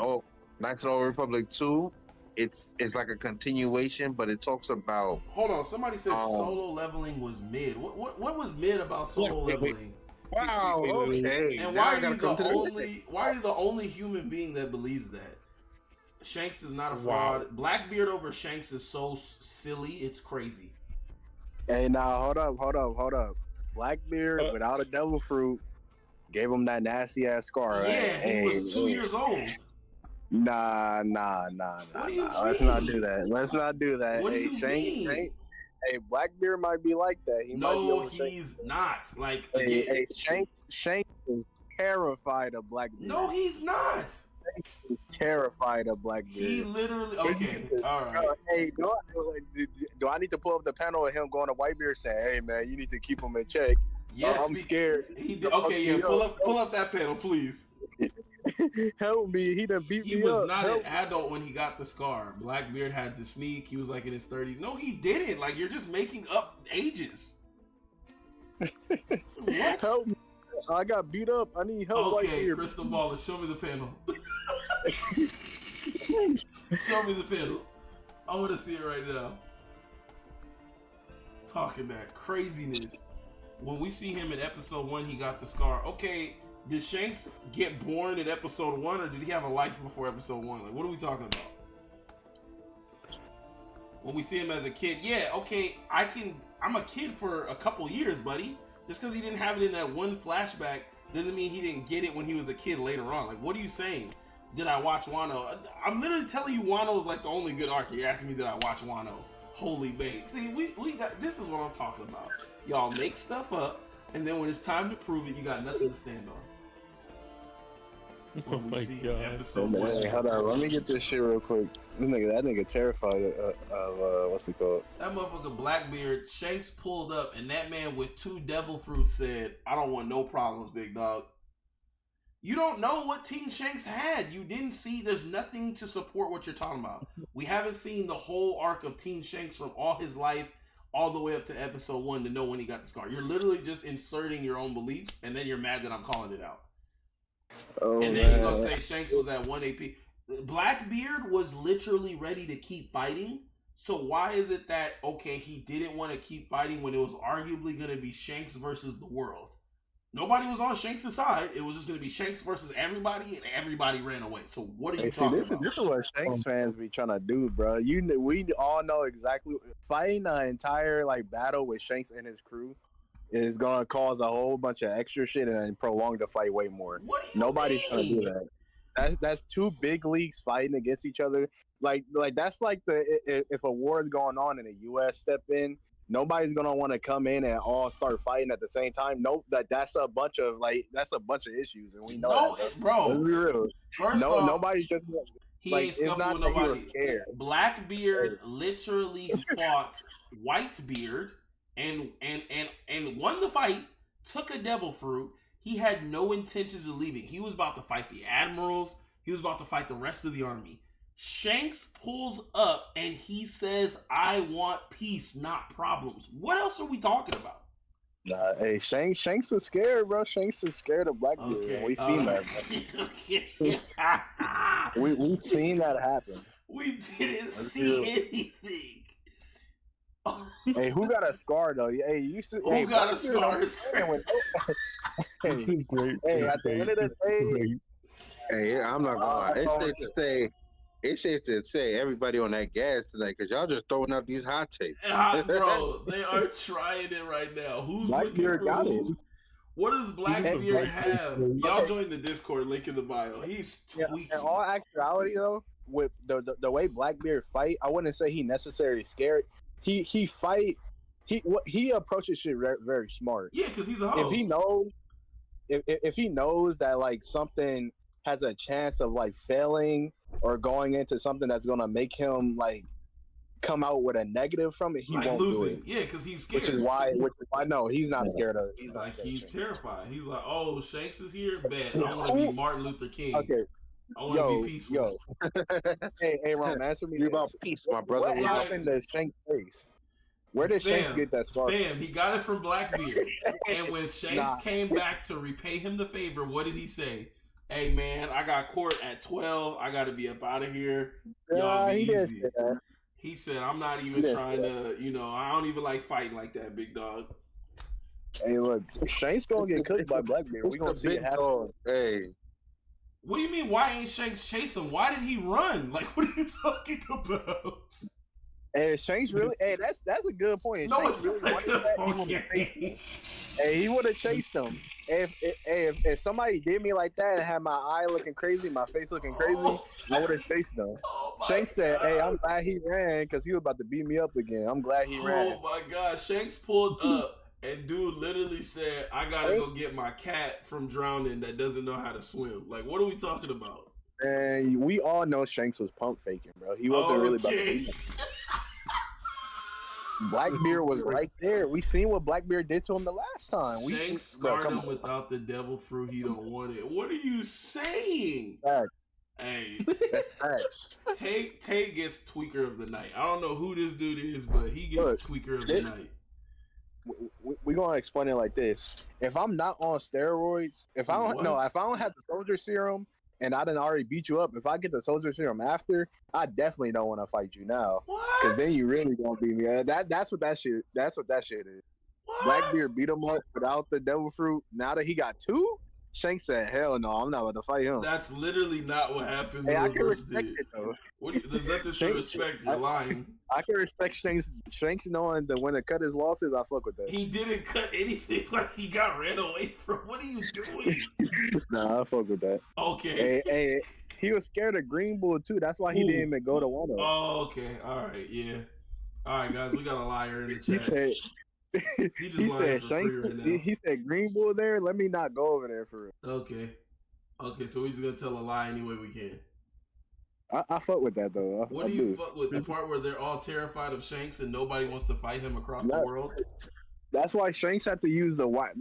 Knights of the Old Republic 2, it's like a continuation, but it talks about Hold on. Somebody said solo leveling was mid. What was mid about solo Wait, wait. leveling? wow, okay. And now why I are gotta you come to the this. only? Why are you the only human being that believes that? Shanks is not a Wow. fraud. Blackbeard over Shanks is so silly. It's crazy. Hey, now hold up. Blackbeard without a devil fruit gave him that nasty ass scar. Yeah, Hey, he was 2 years old. Nah. What do you Let's mean? not do that. Let's not do that. What do hey, you Shanks, mean? hey, Blackbeard might be like that. He might be No, over Shanks. he's not. Like, Hey, Shanks is terrified of Blackbeard. no, he's not. Terrified of Blackbeard. He literally. Okay, all right. Hey, do I need to pull up the panel of him going to Whitebeard saying, "Hey, man, you need to keep him in check"? Yes, I'm scared. He did. Okay, yeah. Pull up that panel, please. Help me! He done beat He me was up. not Help an adult when he got the scar. Blackbeard had to sneak. He was like in his 30s. No, he didn't. Like, you're just making up ages. What? Help me. I got beat up. I need help. Okay, Whitebeard. Crystal Baller, show me the panel. Show me the panel. I want to see it right now. Talking that craziness. when we see him in episode 1, he got the scar. Okay, did Shanks get born in episode 1, or did he have a life before episode 1? Like, what are we talking about? When we see him as a kid, yeah, okay, I'm a kid for a couple years, buddy. Just because he didn't have it in that one flashback doesn't mean he didn't get it when he was a kid later on. Like, what are you saying? Did I watch Wano? I'm literally telling you Wano is like the only good arc. You're asking me, did I watch Wano? Holy bait. See, we got, this is what I'm talking about. Y'all make stuff up, and then when it's time to prove it, you got nothing to stand on. Oh my god. Episode Hey, 1. hold on, let me get this shit real quick. That nigga terrified of what's it called? That motherfucker Blackbeard, Shanks pulled up, and that man with 2 devil fruits said, I don't want no problems, big dog. You don't know what Team Shanks had. You didn't see, there's nothing to support what you're talking about. We haven't seen the whole arc of Team Shanks from all his life all the way up to episode 1 to know when he got the scar. You're literally just inserting your own beliefs, and then you're mad that I'm calling it out. Oh, And then man. you're gonna say Shanks was at 1 AP. Blackbeard was literally ready to keep fighting. So why is it that, okay, he didn't want to keep fighting when it was arguably going to be Shanks versus the world? Nobody was on Shanks' side. It was just going to be Shanks versus everybody, and everybody ran away. So what are you talking about? This is what Shanks fans be trying to do, bro. We all know exactly. Fighting an entire like battle with Shanks and his crew is gonna cause a whole bunch of extra shit and prolong the fight way more. What do you Nobody's mean? trying to do that. That's 2 big leagues fighting against each other. Like that's like if a war is going on and the U.S. step in, nobody's gonna want to come in and all start fighting at the same time. That's a bunch of issues, and we know No, that. bro. Let's be real. First off, Nobody's just he like, ain't it's scuffing not with that he was nobody. scared. Blackbeard literally fought Whitebeard and won the fight, took a devil fruit. He had no intentions of leaving. He was about to fight the admirals. He was about to fight the rest of the army. Shanks pulls up and he says, I want peace, not problems. What else are we talking about? Nah, hey, Shanks is scared, bro. Shanks is scared of Blackbeard. Okay. We seen that. Bro. We seen that happen. We didn't see anything. Hey, who got a scar though? Hey, you see, Who got a scar? Hey, This is great. hey, at the end of the day, Hey, I'm not gonna lie. It's safe to say everybody on that gas tonight because y'all just throwing out these hot takes. Bro, they are trying it right now. Who's Blackbeard looking for got who? it. What does Blackbeard have? Y'all join the Discord, link in the bio. He's tweaking. In all actuality, though, with the way Blackbeard fight, I wouldn't say he necessarily scared. He approaches shit very, very smart. Yeah, because he's a hoe. If he knows that like something has a chance of like failing or going into something that's gonna make him like come out with a negative from it, he like won't losing. do it. Yeah, because he's scared. Which is why no, he's not scared of it. He's not like scared he's of Shanks. terrified. He's like, oh, Shanks is here. Bet I want to be Martin Luther King. Okay. I want to be peaceful. Hey, Ron, answer me. You about peace, my brother. What happened to Shanks' face? Where did Shanks get that scar? Fam, he got it from Blackbeard. And when Shanks came back to repay him the favor, what did he say? Hey man, I got court at 12. I got to be up out of here. Y'all be easy. He said, I'm not even trying to, I don't even like fighting like that, big dog. Hey, look, Shanks gonna get cooked by Blackbeard. We gonna see it happen. Hey. What do you mean? Why ain't Shanks chase him? Why did he run? Like, what are you talking about? Hey, Shanks really? Hey, that's a good point. No, Shanks it's really not a wanted good that, point. Hey, he would have chased him. If somebody did me like that and had my eye looking crazy, my face looking crazy, I would have chased them. Shanks said, "Hey, I'm glad he ran because he was about to beat me up again. I'm glad he ran." Oh my God, Shanks pulled up and dude literally said, "I gotta go get my cat from drowning that doesn't know how to swim." Like, what are we talking about? And we all know Shanks was pump faking, bro. He wasn't really about to beat him. Blackbeard was right there. We seen what Blackbeard did to him the last time. Shanks scarred him without the devil fruit. He don't want it. What are you saying? Facts. Hey, that's facts. Tay gets tweaker of the night. I don't know who this dude is, but he gets tweaker of the night. We're gonna explain it like this: if I'm not on steroids, if I don't have the soldier serum, and I didn't already beat you up, if I get the soldier serum after, I definitely don't want to fight you now. What? Because then you really gonna beat me. That's what that shit is. What? Blackbeard beat him up without the devil fruit. Now that he got 2, Shanks said, "Hell no, I'm not about to fight him." That's literally not what happened. Hey, The I can reverse respect did. it though. What do you, there's nothing to Shanks- respect. You're lying. I can respect Shanks knowing that when to cut his losses. I fuck with that. He didn't cut anything. Like he got ran away from. What are you doing? Nah, I fuck with that. Okay. Hey, he was scared of Green Bull too. That's why he Who? didn't even go to Wano. Oh, okay. All right. Yeah. All right, guys. We got a liar in the He chat. said, He just he lying said, for Shanks, free right now. he said Green Bull there. Let me not go over there for real. Okay. Okay. So we're just gonna tell a lie any way we can. I fuck with that though. What do you fuck with? The part where they're all terrified of Shanks and nobody wants to fight him across the That's- world? That's why Shanks had to use the white.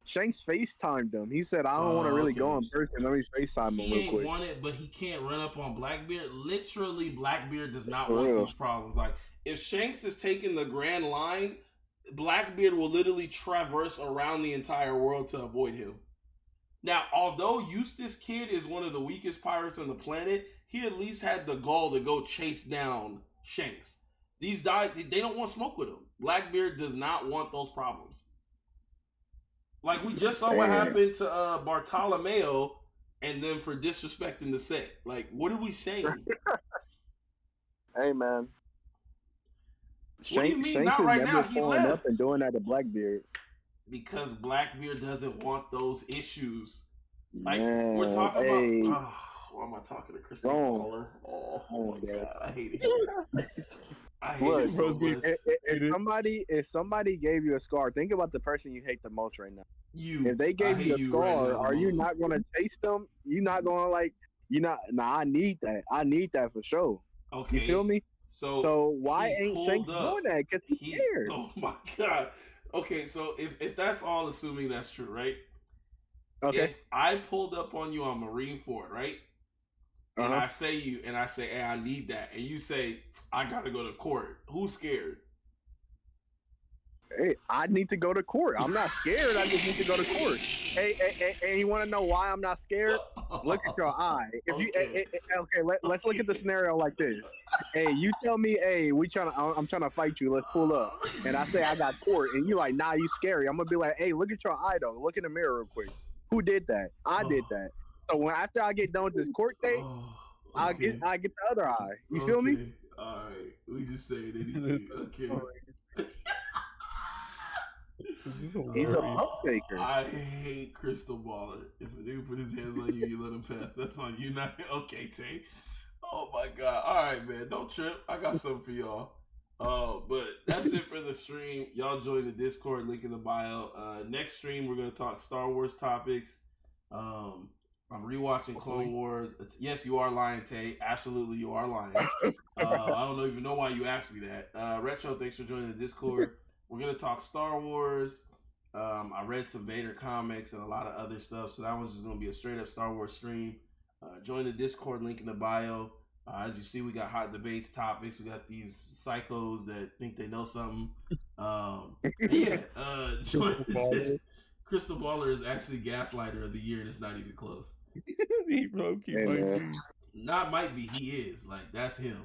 Shanks FaceTimed him. He said, "I don't want to really go in person. Let me FaceTime him He real ain't quick." want it, but he can't run up on Blackbeard. Literally, Blackbeard does not For want real. these problems. Like, if Shanks is taking the grand line, Blackbeard will literally traverse around the entire world to avoid him. Now, although Eustace Kid is one of the weakest pirates on the planet, he at least had the gall to go chase down Shanks. These guys, they don't want smoke with him. Blackbeard does not want those problems. Like, we just saw what Damn. happened to Bartolomeo and them for disrespecting the set. Like, what are we saying? Hey man, What do you mean? Shanks Not is right never now. He pulling left. up and doing that to Blackbeard. Because Blackbeard doesn't want those issues. Like, Man, we're talking hey. about... Oh, why am I talking to Christian Wrong. Baller? Oh, Oh, my yeah. God. I hate it. I hate Look, it so bro, much. if somebody gave you a scar, think about the person you hate the most right now. You. If they I gave hate you a you scar, right now are you most. not gonna chase them? You not gonna like? You not? Nah, I need that. I need that for sure. Okay. You feel me? So, So why he ain't pulled Shanks up. doing that? Because he's scared. Oh my God. Okay, so if that's all assuming that's true, right? Okay. If I pulled up on you on Marineford, right? And Uh-huh. I say, hey, I need that. And you say, I gotta go to court. Who's scared? Hey, I need to go to court. I'm not scared. I just need to go to court. Hey, you want to know why I'm not scared? Look at your eye. If you okay, let's look at the scenario like this. Hey, you tell me, hey, I'm trying to fight you. Let's pull up. And I say I got court, and you like, nah, you scary. I'm gonna be like, hey, look at your eye though. Look in the mirror real quick. Who did that? I did that. So after I get done with this court date, I get the other eye. You feel me? All right, we just saying anything. Okay. He's a pump faker. I hate Crystal Baller. If a nigga put his hands on you, you let him pass. That's on you, not okay, Tay. Oh my God. All right, man. Don't trip. I got something for y'all. But that's it for the stream. Y'all join the Discord, link in the bio. Next stream, we're gonna talk Star Wars topics. I'm rewatching Clone Wars. Yes, you are lying, Tay. Absolutely, you are lying. I don't even know why you asked me that. Retro, thanks for joining the Discord. We're gonna talk Star Wars. I read some Vader comics and a lot of other stuff, so that one's just gonna be a straight up Star Wars stream. Join the Discord, link in the bio. As you see, we got hot debates, topics. We got these psychos that think they know something. Join this. Crystal Baller is actually Gaslighter of the Year, and it's not even close. He broke you. Hey, man. Not might be, he is. Like, that's him.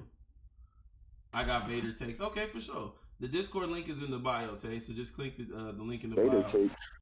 I got Vader takes. Okay, for sure. The Discord link is in the bio, Tay, so just click the link in the Vader bio. takes.